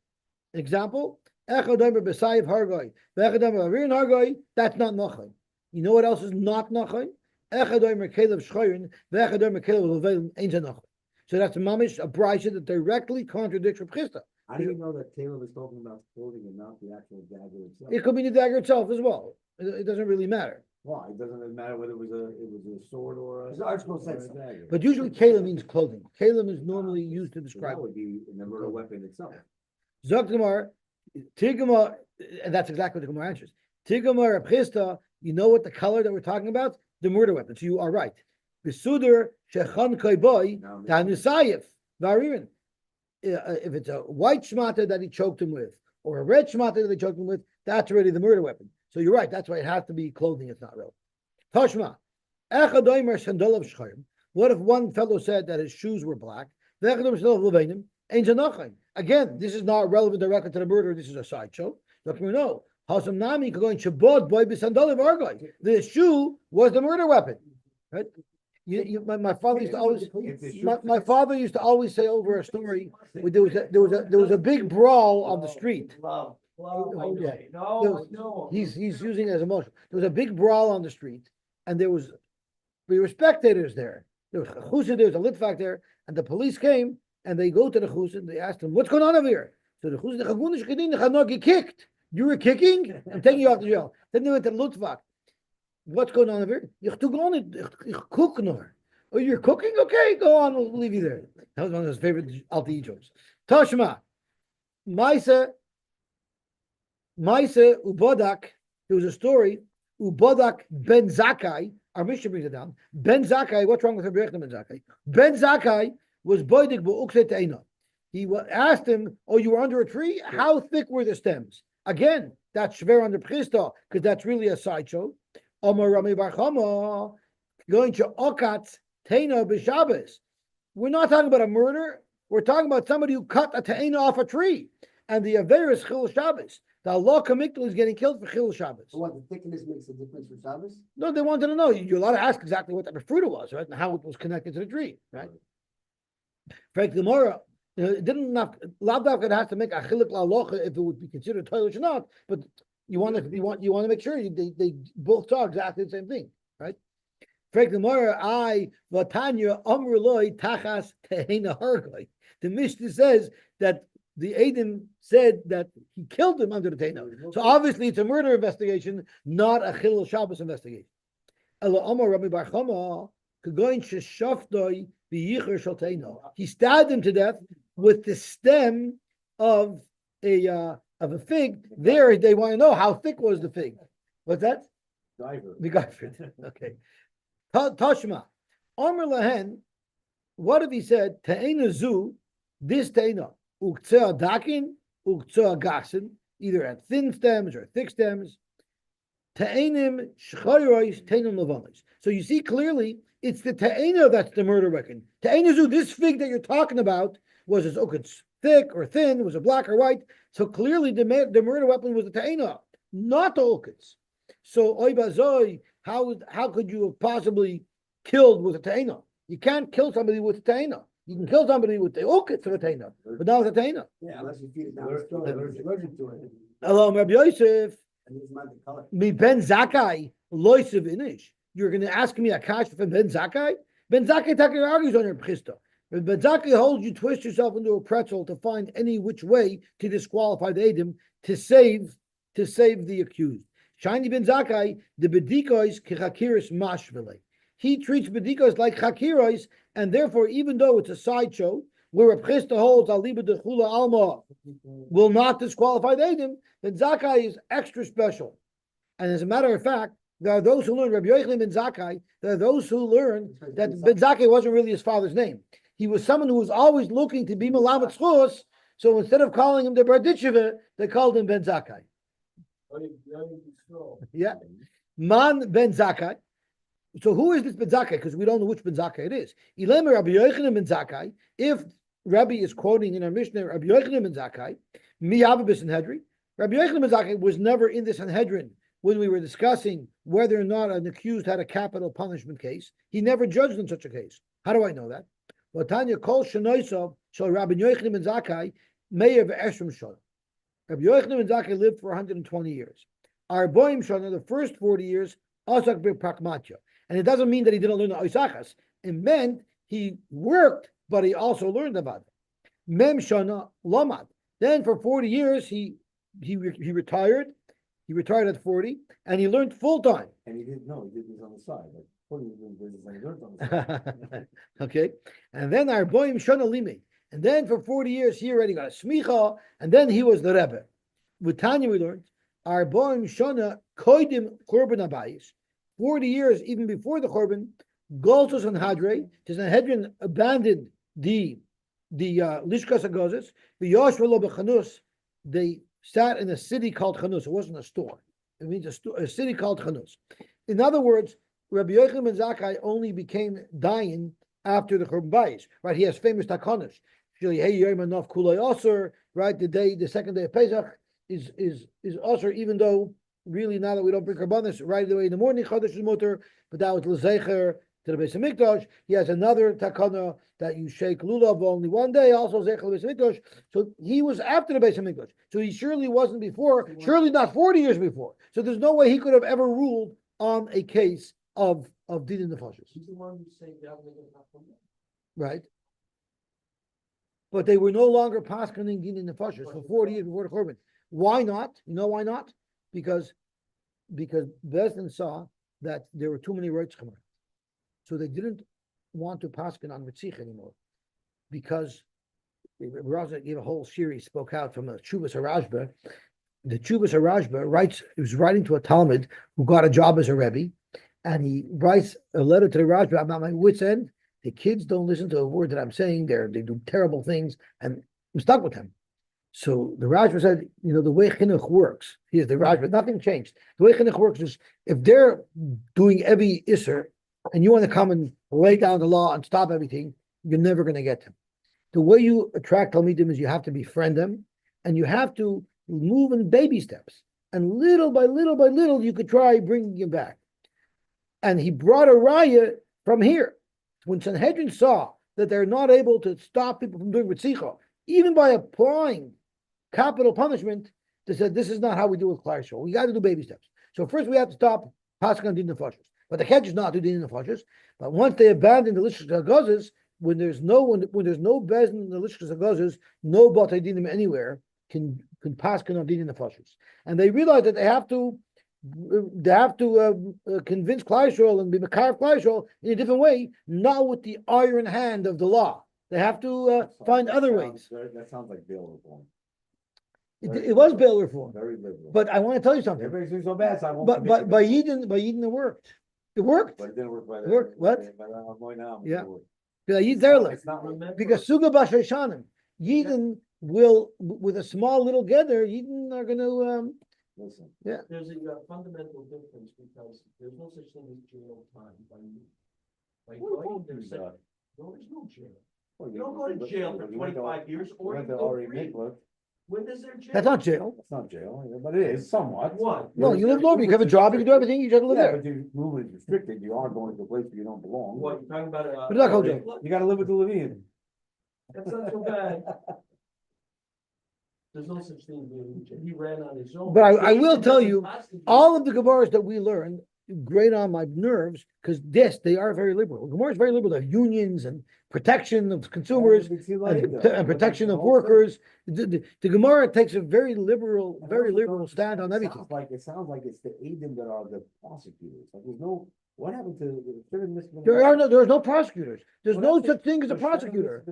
Example, echad omer b'sayiv hargoy, ve'echad omer ba'aririn hargoy, that's not nachain. You know what else is not nachain? Echad omer kelev shchorin, ve'echad omer kelev levelim, ain't nachain. So that's mamish, a brisa that directly contradicts Reb Chisda. How do you know that Caleb is talking about clothing and not the actual dagger itself? It could be the dagger itself as well. It doesn't really matter. Why? It doesn't matter whether it was a sword or It's article sense. dagger. But usually Caleb means clothing. Caleb is normally used to So describe that would be in the murder weapon itself. Zok Gemara, Tigama, and that's exactly what the Gemara answers. Tigama Reb Chisda, you know what the color that we're talking about? The murder weapon. So you are right. Besuder shechan koiboy tanusayev varirin. If it's a white shmata that he choked him with, or a red shmata that he choked him with, that's already the murder weapon. So you're right. That's why it has to be clothing. It's not real. Tashma. What if one fellow said that his shoes were black? Again, this is not relevant directly to the murder. This is a sideshow. No. The shoe was the murder weapon. Right? My father used to always. My father used to always say over a story. There was a big brawl on the street. He's using it as emotion. There was a big brawl on the street, and we were spectators there. There was a chusid, there was a litvak there, and the police came and they go to the chusid and they asked him, "What's going on over here?" So the chusid, "Get kicked. You were kicking? I'm taking you out to jail." Then they went to the litvak. What's going on over here? Ich cook noch. Oh, you're cooking? Okay, go on. We'll leave you there. That was one of his favorite Alti jokes. Tashma, Maisa Ubodak. There was a story. Ubodak Ben Zakkai. Our Mishnah brings it down. Ben Zakkai. What's wrong with Rabbi Ben Zakkai? Ben Zakkai was boidik bu'ukset teina. He asked him, "Oh, you were under a tree? How thick were the stems?" Again, that's shver under Chisda because that's really a sideshow. Omar Rami Bar Chama going to Okatz Teina b'Shabbos. We're not talking about a murder. We're talking about somebody who cut a teina off a tree, and the aver is Chil Shabbos. The Allah Kamikdal is getting killed for Chil Shabbos. So what, the thickness makes a difference for Shabbos? No, they wanted to know. You're allowed to ask exactly what type of fruit it was, right, and how it was connected to the tree, right? Frank Gemara, it didn't have Lavdavka has to make a chilik la'alocha if it would be considered toilet or not, but you want to make sure they both talk exactly the same thing, right? Frank Gemara, Vatanya Amruloi Tachas Tehena Hargoi. The Mishnah says that the Edom said that he killed him under the Teina. So obviously it's a murder investigation, not a Chilul Shabbos investigation. He stabbed him to death with the stem of a fig. There, they want to know how thick was the fig. What's that? Diver. MacGyver. Okay. Tashma. Omer lahen. What if he said te'ena zu? This te'ena uktzeh dakin uktzeh gasin, either at thin stems or thick stems. Te'enim shchayrois te'enim levanos. So you see clearly it's the te'ena that's the murder weapon. Te'ena zu, this fig that you're talking about was as it's thick or thin, was it black or white? So clearly the murder weapon was the te'ena, not the ukitz. So oy bazoi, how could you have possibly killed with a te'ena? You can't kill somebody with a te'ena. You can kill somebody with the ukitz of a te'ena, but not with a te'ena. Yeah, unless you feed it down the throat, allergic to it. Hello, Rabbi Yosef. And it's not the color. Me ben Zakkai loisiv inish. You're going to ask me a kash from Ben Zakkai? Ben Zakkai taking argues on your pchista. Ben Zakkai holds you twist yourself into a pretzel to find any which way to disqualify the Edom to save the accused. Shiny Ben Zakkai, the bedikois kechakiris mashvele. He treats bedikois like chakiros, and therefore, even though it's a sideshow where a pchista holds aliba de chula alma will not disqualify the Edom, Ben Zakkai is extra special. And as a matter of fact, there are those who learn Rabbi Yochanan ben Zakkai. There are those who learn that Ben Zakkai wasn't really his father's name. He was someone who was always looking to be Melamed Schus. So instead of calling him the Berditcheva, they called him Ben Zakkai. Yeah, Man Ben Zakkai. So who is this Ben Zakkai? Because we don't know which Ben Zakkai it is. Ilem Rabbi Yochanan ben Zakkai. If Rabbi is quoting in our Mishnah Rabbi Yochanan ben Zakkai, Miyav Sanhedrin. Rabbi Yochanan ben Zakkai was never in the Sanhedrin when we were discussing whether or not an accused had a capital punishment case. He never judged in such a case. How do I know that? Tanya Kol Shanoisov shall Rabbi Yochanan ben Zakkai Meir ve'Eshrim Shana. Rabbi Yochanan ben Zakkai lived for 120 years. Arboim Shana, the first 40 years, Asak b'Pragmatya. And it doesn't mean that he didn't learn the Oisachas. It meant he worked, but he also learned about it. Mem Shana Lomad. Then for 40 years, he retired. He retired at 40, and he learned full time. And he didn't know, he did this on the side. Like, he was doing business and he learned on the side. Okay. And then our boy Shana Limi. And then for 40 years, he already got a smicha, and then he was the Rebbe. With Tanya, we learned our boy Shana Koidim Korban Abayis. 40 years, even before the Korban, Goltos and Hadre, the Sanhedrin abandoned the Lishkas Agozis, the Yoshvelo Bechanus, they sat in a city called Chanus. It wasn't a store. It means a city called Chanus. In other words, Rabbi Yochanan ben Zakkai only became Dayan after the Churban Bayis. Right? He has famous takonos. Right? The second day of Pesach is Osir, even though really now that we don't bring Karbanis right away in the morning, Chodesh is Mutter, but that was L'Zecher to the Beis HaMikdash. He has another takana that you shake lulav only one day, also Zecher Beis HaMikdash. So he was after the Beis HaMikdash. So he surely wasn't before, surely not 40 years before. So there's no way he could have ever ruled on a case of Din Nefashos. He's the one who said that. Right? But they were no longer paskening Din Nefashos for 40 years before the Korban. Why not? You know why not? Because Bezdin saw that there were too many rights coming. So they didn't want to paskin on Ritzich anymore. Because Raza gave a whole series, spoke out from a Chuvas Harashba. The Chuvas Harashba he was writing to a Talmud who got a job as a Rebbe, and he writes a letter to the Rashba about my wit's end. The kids don't listen to a word that I'm saying. They do terrible things, and I'm stuck with him. So the Rashba said, the way chinuch works, here's the Rashba, nothing changed. The way chinuch works is if they're doing Evi Isser and you want to come and lay down the law and stop everything, you're never going to get them. The way you attract Talmidim is you have to befriend them and you have to move in baby steps. And little by little by little, you could try bringing him back. And he brought a raya from here. When Sanhedrin saw that they're not able to stop people from doing Ritzicha, even by applying capital punishment, they said, this is not how we do with Klal Yisrael. We got to do baby steps. So first we have to stop Pasuk on Din Nefashos. But they can't just not do Din Nefashos. But once they abandon the Lishkas HaGozes, when there's no bezin in the Lishkas HaGozes, no Batei Dinim anywhere can Pasuk on Din Nefashos. And they realize that they have to convince Klal Yisrael and be Mekar Klal Yisrael in a different way, not with the iron hand of the law. They have to find other ways. That sounds like bail reform. It was bail reform, Very liberal. but I want to tell you something. Everybody's doing so bad, so I won't. But commit by to by it. Yidden it worked. It worked. But it didn't work by the. Work, what? Yeah. Because It's Yidden not. because Suga Bashashanim, Yidden will with a small little gather. Yidden are going to Listen. yeah. There's a fundamental difference because there's no such thing as jail time by going there. No, there's no jail. Well, You don't go to jail for 25 years or you Went to go Ari free. Mikla. When is there jail? That's not jail. That's not jail, but it is somewhat. What? No, you live local. You have a job. You can do everything. You just live Yeah, there. but your movement is restricted. You are going to a place where you don't belong. What, you're talking about? But not go jail. You gotta live with the Levian. That's not so bad. There's no such thing as being, he ran on his own. But I will David tell doesn't you, constitute- all of the Gemaras that we learned grate on my nerves because yes, they are very liberal. Gemara is very liberal. They have unions and protection of consumers and protection of workers. The Gemara takes a very liberal stand on everything. It sounds like it's the Adam that are the prosecutors. Like there's no, what happened to the There's no prosecutors. There's no such thing as a prosecutor.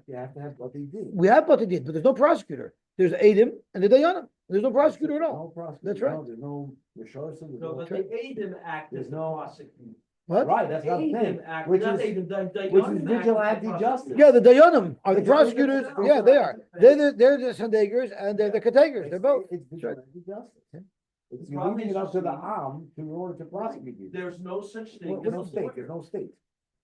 You have to have what they did. We have what they did, but there's no prosecutor. There's Adam and the Dayanim. There's no prosecutor at all. No prosecutor, That's right. no, there's no Rishosim, there's No, no. but the Adam Act is There's the no- prosecutor. What? Right, that's what I'm saying, Adam Act, which not is, Adam, the which is Dayanim Act the vigilante prosecutor. justice. Yeah, the Dayanim are the It's- prosecutors. it's- Yeah, they are. They're the Sanhedrin and they're the Kategers. They're both. It's vigilante justice. Yeah. It's The you're problem leaving it is up to the you- Am to in order to prosecute you. There's no such thing. There's no as a state, lawyer. there's no state.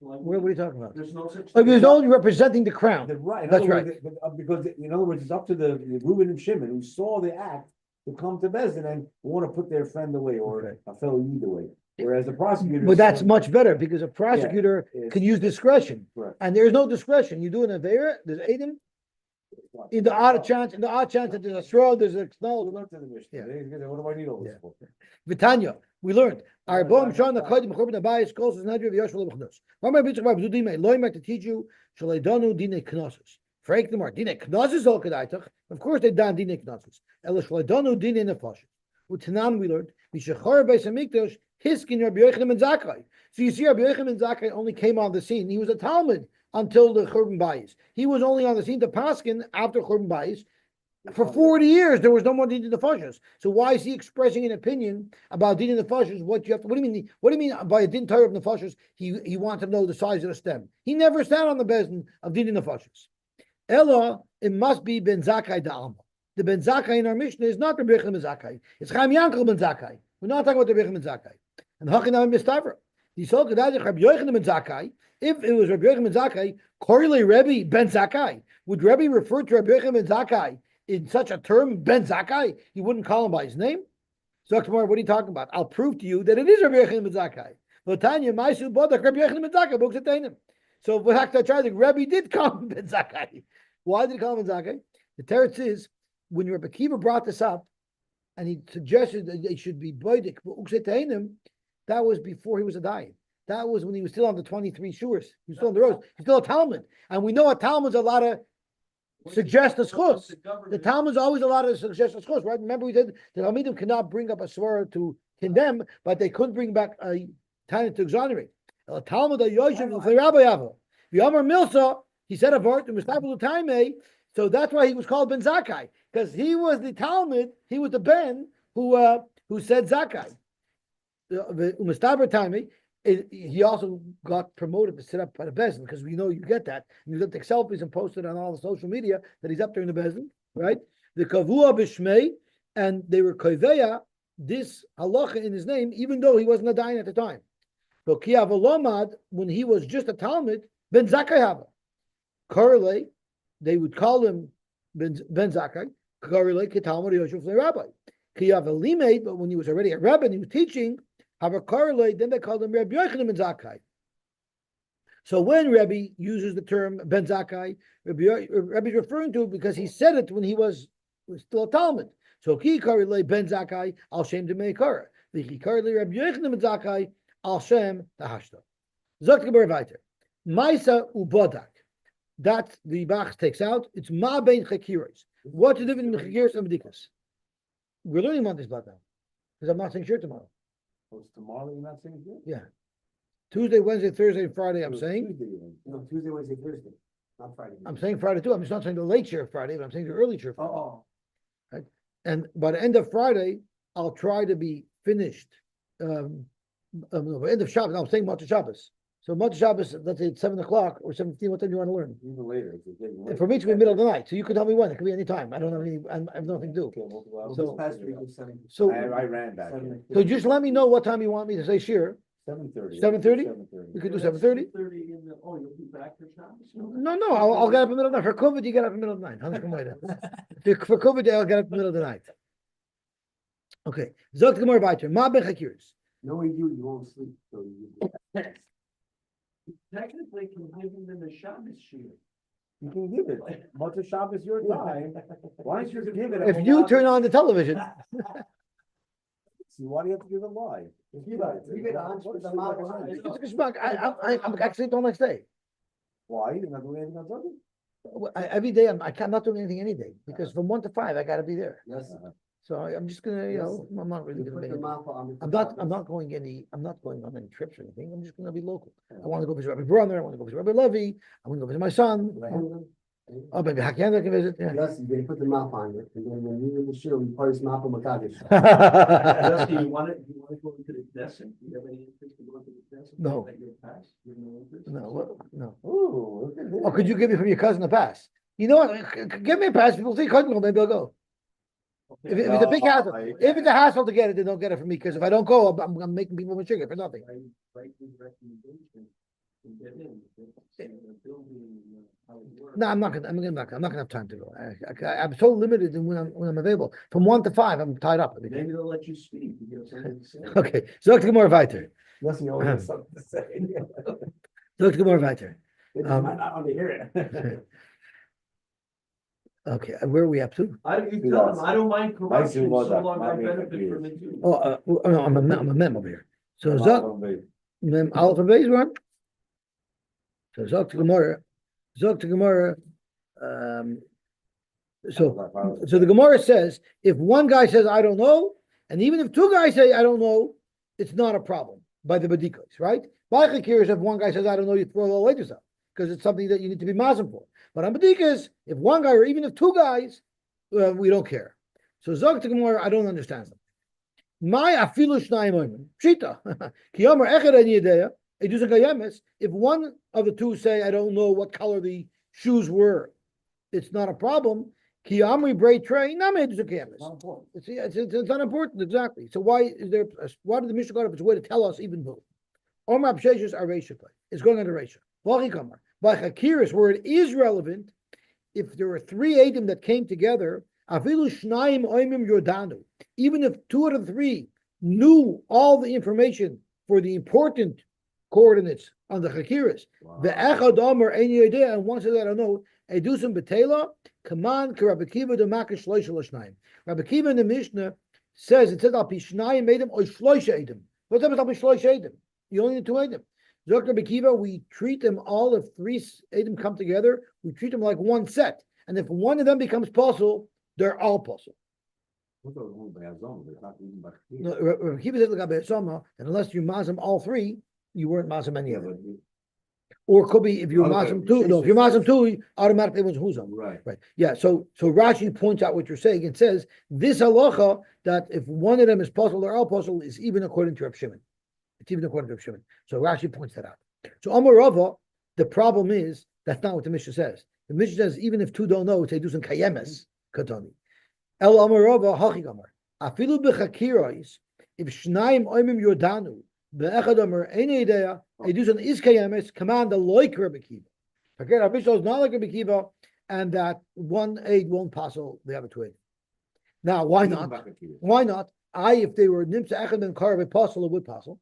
Like, What are you talking about? There's no such. Oh, thing. there's only representing the crown. Right. in That's other words, because in other words, it's up to the Reuben and Shimon who saw the act to come to Bezdin and want to put their friend away or Okay. a fellow Yid away. Whereas the prosecutor. But that's much better because a prosecutor is- can use discretion. Correct. And there's no discretion. You do an Avera, there's Adam, in the odd chance that there's a straw, there's a We snow. learned in the Mishnah. Yeah. What do I need all this Yeah. for? Vitanya, we learned. Our Yeah, Boam right, Shon the right. Kodim Churban Abayis calls us Nadri V'Yoshua Lebchnos. Ramar Bitzchak Bar B'Zudime Loimak to teach you Shaleidonu Dine Knossos. Frank Demar Dine Knossos Ol Kedaitach. Of course they don Dine Knossos. Ela Shaleidonu Dine Nefashis. Utanam we learned Mishachar Beis Hamikdash Hiskin Rabbi Yochanan ben Zakkai. So you see, Rabbi Yochanan ben Zakkai only came on the scene. He was a Talmud until the Churban Bayis. He was only on the scene to Paskin after Churban Bayis. For 40 years, there was no more Din Nefashos. So why is he expressing an opinion about Din Nefashos? What do you mean? What do you mean by a Din Torah of Nefashos? He wanted to know the size of the stem. He never sat on the bezin of Din Nefashos. Ella, it must be Ben Zakkai Da'alma. The Ben Zakkai in our Mishnah is not Rabbi Yochanan ben Zakkai. It's Chaim Yankel ben Zakkai. We're not talking about Rabbi Yochanan ben Zakkai. And Hachinam Mistavra. The Yisol Kedai Rabbi Yochanan ben Zakkai. If it was Rabbi Yochanan ben Zakkai, Korle Rebbe ben Zakkai. Would Rebbe refer to Rabbi Yochanan ben Zakkai in such a term, Ben Zakkai? He wouldn't call him by his name. So tomorrow, what are you talking about? I'll prove to you that it is Rabbi Yochanan ben Zakkai. Latanya Maisu Bodak Rabbi Yochanan ben Zakkai books at So what I tried to Rebbe did call him Ben Zakkai. Why did he call him Ben Zakkai? The teretz is when Rabbi Kiva brought this up, and he suggested that they should be boidik uksetainim. That was before he was a dayan. That was when he was still on the 23 shurs. He was still on the road. He's still a Talmud, and we know a Talmud's a lot of suggest a schus. The Talmud's always a lot of suggest a schus, right? Remember we said the Talmidim cannot bring up a svara to condemn, but they could bring back a tanya to exonerate. El Talmud a Yosy for Rabbi Yava. V'Amar Milsa, he said a vart to Mustafa Taimei, so that's why he was called Ben Zakkai, because he was the Talmud, he was the Ben who said Zakkai. Mustafa Taimei. He also got promoted to sit up at a bezin because we know you get that. And you take selfies and post it on all the social media that he's up there in the bezin, right? The kavua b'shmei, and they were koveya this halacha in his name, even though he wasn't a dayan at the time. So kiyav when he was just a Talmud, ben Zakkai hava. Korele, they would call him ben Zakkai. Korele ketalmud Yosef rabbi. Kiyav limed, but when he was already a rabbi and he was teaching. Then they called him Rabbi Yochanan ben Zakkai. So when Rabbi uses the term ben Zakkai, Rabbi is referring to it because he said it when he was still a Talmud. So ki karei ben Zakkai al shem de meikara. The ki karei Rabbi Yochanan ben Zakkai al shem tahashta. Zok geber weiter. Maisa ubodak. That the Bach takes out. It's ma bein chakiros. What's the difference between chakiros and bedikas? We're learning about this about now because I'm not saying sure tomorrow. Oh, it's tomorrow, you're not saying good? Yeah. Tuesday, Wednesday, Thursday, and Friday, I'm saying. Tuesday, Wednesday, Thursday. Not Friday. I'm saying Friday too. I'm just not saying the late share Friday, but I'm saying the early share Friday. Oh, And by the end of Friday, I'll try to be finished. No, by the end of Shabbos, I'm saying Motzei Shabbos. So Motzei Shabbos, let's say it's 7 o'clock or 7:15. What time do you want to learn? Even later. It's getting And late. for me, it's gonna be middle of the night. So you can tell me when. It could be any time. I don't have any. I have nothing to do. Okay, multiple hours. well, So- this past week was 7. So, I ran back. so just let me know what time you want me to say shir. 7:30. 7:30? 7:30. We could do 7:30. 30 in the, oh, you'll be back for Shabbos? No, I'll get up in the middle of the night. For COVID, you get up in the middle of the night. How much can I do? For COVID, I'll get up in the middle of the night. Okay. Zok the Gemara weiter. Ma ben chakiris. Knowing you won't sleep. So you. Technically, can give them the Shabbos shir. You can give it. Motzei Shabbos your time. Why don't you just give it? If you turn on the television, See, why do you have to give it live? You get on with the mouth behind it's a geschmack. I'm actually don't like stay. Why? You're not doing anything on Sunday? Every day, I'm not doing anything any day because from 1 to 5, I gotta be there. Yes. So I'm just gonna, I'm not really You gonna put make the it. mouth on. I'm not going on any trips or anything. I'm just gonna be local. I want to go visit Rabbi Brunner. I want to go visit Rabbi Levy. I want to go visit my son. Oh, maybe Hakianda can visit. Yeah. Yes, you put the mouth on it, and then when you in the show, we place mouth on Makadish. Dusty, you want to go into the desert? Do you have any interest in going to the desert? No. At your past? You have no interest? No. Ooh, look at this. Oh, could you give me from your cousin a pass? You know what? Give me a pass. People say cousin, maybe I'll go. Okay. If it's a big No, hassle, if it's a hassle to get it, then don't get it from me. Because if I don't go, I'm making people sugar for nothing. Right, recommendation to get in. Building, how it works. No, I'm not gonna have time to go. I'm so limited in when I'm available. From 1 to 5, I'm tied up. Maybe they'll let you speak. You have something to say. Okay, so let's get more weiter. Yes, you always have something to say. Let's get more weiter. They just might not want to hear it. Okay, where are we up to? You tell them, I don't mind corruption, was so that. long I Might be benefit confused. from it too. Oh, no, I'm a mem over here. So I'm Zok, not gonna be- mem Aleph and Beis one. So Zok to Gemara. So the Gemara says, if one guy says I don't know, and even if 2 guys say I don't know, it's not a problem by the Badikos, right? By Chakiris, if one guy says I don't know, you throw the latest up because it's something that you need to be mazim for. But on Badikas, if 1 guy or even if 2 guys, we don't care. So Zok to Gemara, I don't understand them. My afilu shnayim oimim pshita ki yomer echad ani yedea edus kayemes. If one of the 2 say I don't know what color the shoes were, it's not a problem. Ki amri brei trei name edus kayemes. Not important. It's not important exactly. So why did the Mishnah go up its way to tell us even who? Omar Absheshes are Reisha play. It's going under Reisha. Vachi Kamar. By Chakiris, where it is relevant, if there were 3 Eidim that came together, Afilu Shnayim Oimim Yordanu, even if 2 out of the 3 knew all the information for the important coordinates on the Chakiris, the Echad Omer Ein Yodea, and one said I don't know, Edusim Betela, Kaman Rabbi Kiva de Makash Shloisha L'Shnayim. Rabbi Kiva in the Mishnah says it says Al Pi Shnayim Eidim or Shloisha Eidim. What's up with Al Pi Shloisha Eidim? You only need 2 Eidim. Zok Rabbi Kiva, we treat them all, if 3 Eidim come together, we treat them like one set. And if one of them becomes puzzle, they're all puzzle. No, Rabbi Kiva said L'Gabe Soma, and unless you mazim all 3, you weren't mazim any of them. Or it could be if you're mazim 2. No, if you're mazim 2, automatically it was huzam. Right. Right. Yeah. So Rashi points out what you're saying and says this halacha that if one of them is puzzle or all puzzle is even according to Reb Shimon. It's even according to Reb Shimon. So Rashi points that out. So Amar Rava, the problem is that's not what the Mishnah says. The Mishnah says even if 2 don't know, they do some kayemes katani. El Amar Rava hachi gamar. Afilu bechakirais if shnayim oimim yordanu be'echad Amar ein idea they do some is kayemes command the like Rabbi Kiva. Okay, Rabbi Mishnah is not like Rabbi Kiva, and that 1 aid won't puzzle the other 2 aid. Now, why not? Why not? If they were nimsa echad and kar puzzle, it would puzzle.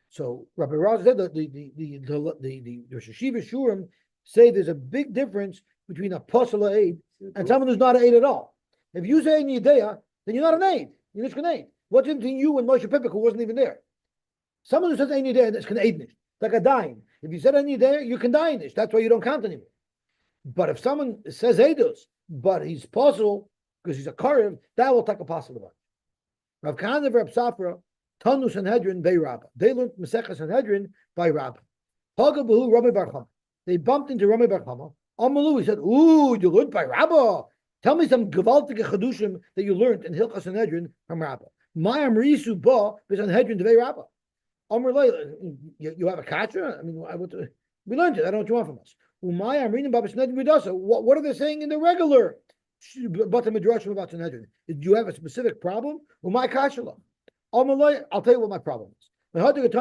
So Rabbi Raza said that the Rosh Hashiva Shurim say there's a big difference between a puzzle aid and someone who's not an aid at all. If you say an idea, then you're not an aid. You're just an aid. What's in between you and Moshe Pipik, who wasn't even there? Someone who says an idea, that's can aid nicht. Like a dying. If you said an idea, you can die nicht. That's why you don't count anymore. But if someone says aidus, but he's puzzle because he's a karev, that will take a puzzle about. Rav Kahana Rav Safra, Tanu Sanhedrin, they Rabbah. They learned Masechah Sanhedrin by Rabbah. Hagabahu Rami Bar Chama. They bumped into Rami Bar Chama. Amalu, he said, ooh, you learned by Rabbah. Tell me some gewaltige chedushim that you learned in Hilchas Sanhedrin from Rabbah. My amrisu ba b'Sanhedrin devei Rabbah. Amr you have a katra? I mean, we learned it. I don't know what you want from us. Umay amrinim ba b'Sanhedrin midasa. What are they saying in the regular Bata Midrashim about Sanhedrin? Do you have a specific problem? Umay katra. Amr I'll tell you what my problem is. But Sanhedrin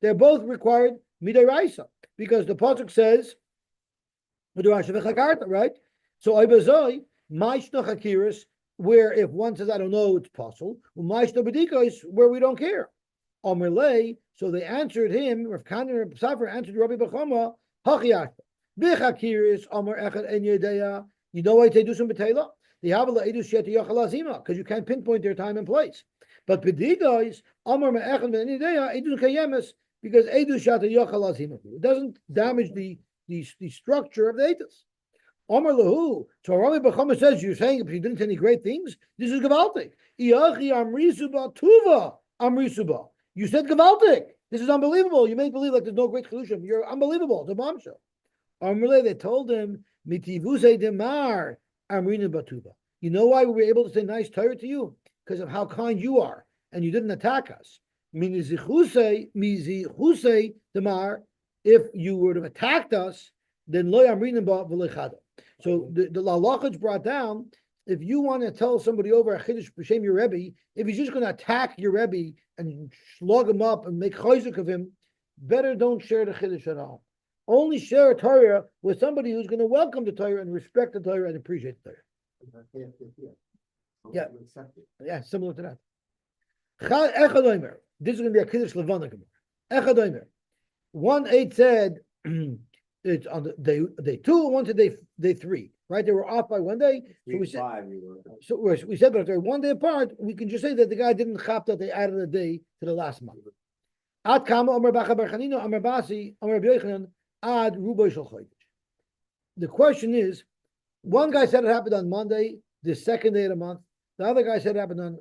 they're both required midaraisa because the pasuk says, right? So Ibazoi, Maishna Hakiris, where if one says I don't know, it's possible. Maishna Bedikos, where we don't care. Omerlei, so they answered him. Rav Kanan Rav Safar answered Rabbi Bechama. Hachiach, Bichakiris, Omer Echad En Yedeya. You know why they do some betela? The Havila Edus Shet Yachalazima, because you can't pinpoint their time and place. But Bedikos, Omer Echad En Yedeya, Edus Kayemis, because Edus Shet Yachalazima. It doesn't damage the structure of the Edus. Omer Lahu. So Rabbi Bechama says, you're saying if he didn't say any great things, this is Gavaltik. Iachi Amrisuba Tuva Amrisuba. You said Gavaltik. This is unbelievable. You made believe like there's no great solution. You're unbelievable. It's a bombshell. Amrle, they told him, Mitivuse Demar Amrina Batuba. You know why we were able to say nice Torah to you? Because of how kind you are, and you didn't attack us. Mizichuse Demar. If you would have attacked us, then Lo Amrina V'Lechada. So the Lalachaj brought down, if you want to tell somebody over a Chiddush b'shem your Rebbe, if he's just going to attack your Rebbe and slug him up and make chayzik of him, better don't share the Chiddush at all. Only share a Torah with somebody who's going to welcome the Torah and respect the Torah and appreciate the Torah. Yeah. Yeah, similar to that. This is going to be a Kiddush Levana Gemara. Echadomer. 1:8 said it's on the day 2, one to day 3. Right? They were off by 1 day. So we said, but if they're 1 day apart, we can just say that the guy didn't chap that they added a day to the last month. Ad kama Omer Bacha Bar Chanina, Omer Basi, Omer Yochanan, ad Rubo Shel Chodesh. The question is, one guy said it happened on Monday, the second day of the month. The other guy said it happened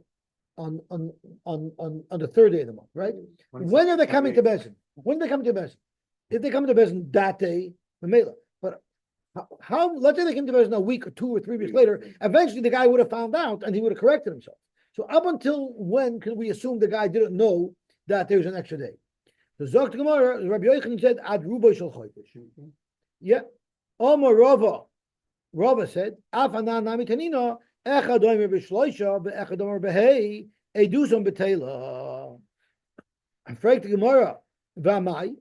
on the third day of the month, right? When are they coming to Bezin? When are they coming to Bezin? If they come to Bezin that day, but how? Let's say they came to Bezin a week or 2 or 3 weeks later. Eventually, the guy would have found out and he would have corrected himself. So, up until when can we assume the guy didn't know that there was an extra day? So, Zok Gemara, Rabbi Yochanan said, "Ad Rubo Shel Chodesh." Yeah, Omar Rava said, "Afana Nami Tanina Echad Omer B'Shloisha Be'Echad Omer Behei Edusam B'Teila." I'm afraid the Gemara V'Amai.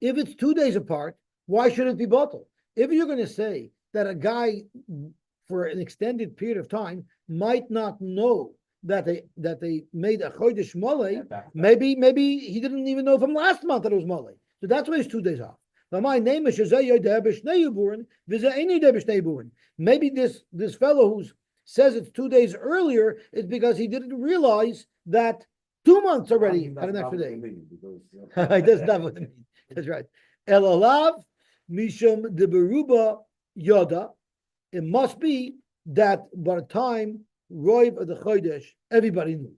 If it's 2 days apart, why should it be bottled? If you're going to say that a guy for an extended period of time might not know that they made a chodesh mole, maybe he didn't even know from last month that it was mole. So that's why it's 2 days off. Maybe this fellow who says it's 2 days earlier is because he didn't realize that 2 months already had an extra day. That's not what it means. That's right. Elalav mishum de beruba yoda. It must be that by the time Roiv of the Chodesh, everybody knew,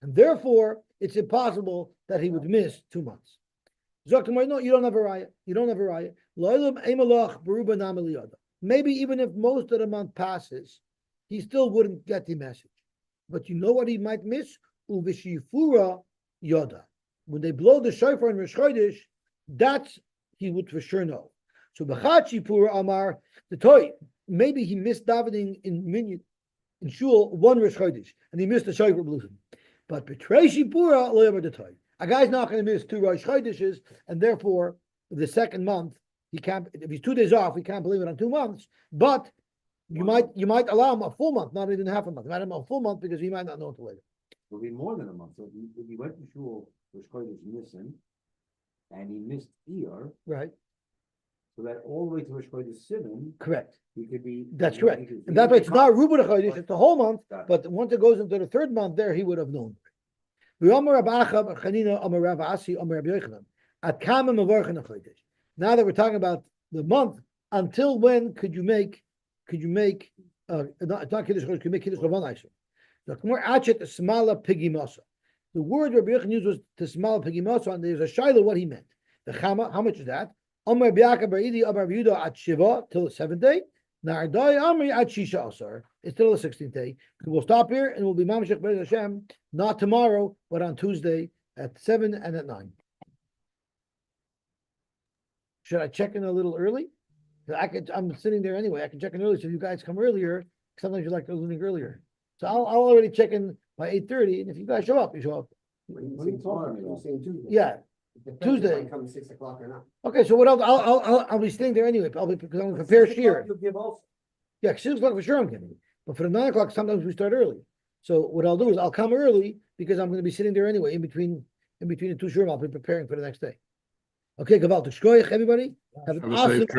and therefore it's impossible that he would miss 2 months. Zoktamar, no, you don't have a raya. You don't have a raya. Loilam emalach beruba nameli yoda. Maybe even if most of the month passes, he still wouldn't get the message. But you know what he might miss? Uvishifura yoda. When they blow the shofar in Rosh Chodesh, that's he would for sure know. So B'chachi Pura Amar the toy. Maybe he missed davening in Minyan in Shul 1 Rosh Chodesh, and he missed the shofar blusim. But B'treishi Pura lo the toy. A guy's not going to miss 2 Rosh Chodeshes, and therefore the second month he can't. If he's 2 days off, he can't believe it on 2 months. But you might allow him a full month, not even half a month. You might have him a full month because he might not know until later. It'll be more than a month. So if he went to Shul Rosh Chodesh missing, and he missed Iyar, Right. so that all the way to Rosh Chodesh Sivan, Correct. he could be. That's correct. And that's why it's not Ruba the Chodesh, it's the whole month, but once it goes into the 3rd month, there he would have known. Now that we're talking about the month, until when could you make It's not Kiddush Chodesh, you can make Kiddush Lavan Eiser. The more Achet Smala Pigimasa. The word Rabbi Yochanan used was Tismala Pigimasa, and there's a Shiloh what he meant. The Chama, how much is that? Amar Biaka Baridi, Amar Yehuda at Shiva till the 7th day. Nardai Amri at Shisha Asar. It's till the 16th day. We'll stop here and we'll be Mamshech B'ez Hashem, not tomorrow, but on Tuesday at 7 and at 9. Should I check in a little early? I'm sitting there anyway. I can check in early. So if you guys come earlier, sometimes you like to leave earlier. So I'll already check in by 8:30. And if you guys show up, you show up. What are you talking about? You're saying Tuesday. Yeah. It depends Tuesday. if I come at 6 o'clock or not. Okay. So what else? I'll be staying there anyway. Because I'm going to prepare shear. You give also. Yeah, 6 o'clock for sure I'm getting. But for the 9 o'clock, sometimes we start early. So what I'll do is I'll come early because I'm going to be sitting there anyway. In between the two shurim, I'll be preparing for the next day. Okay, Gaval, to shkoyach, everybody. Have an Have a safe awesome. trip.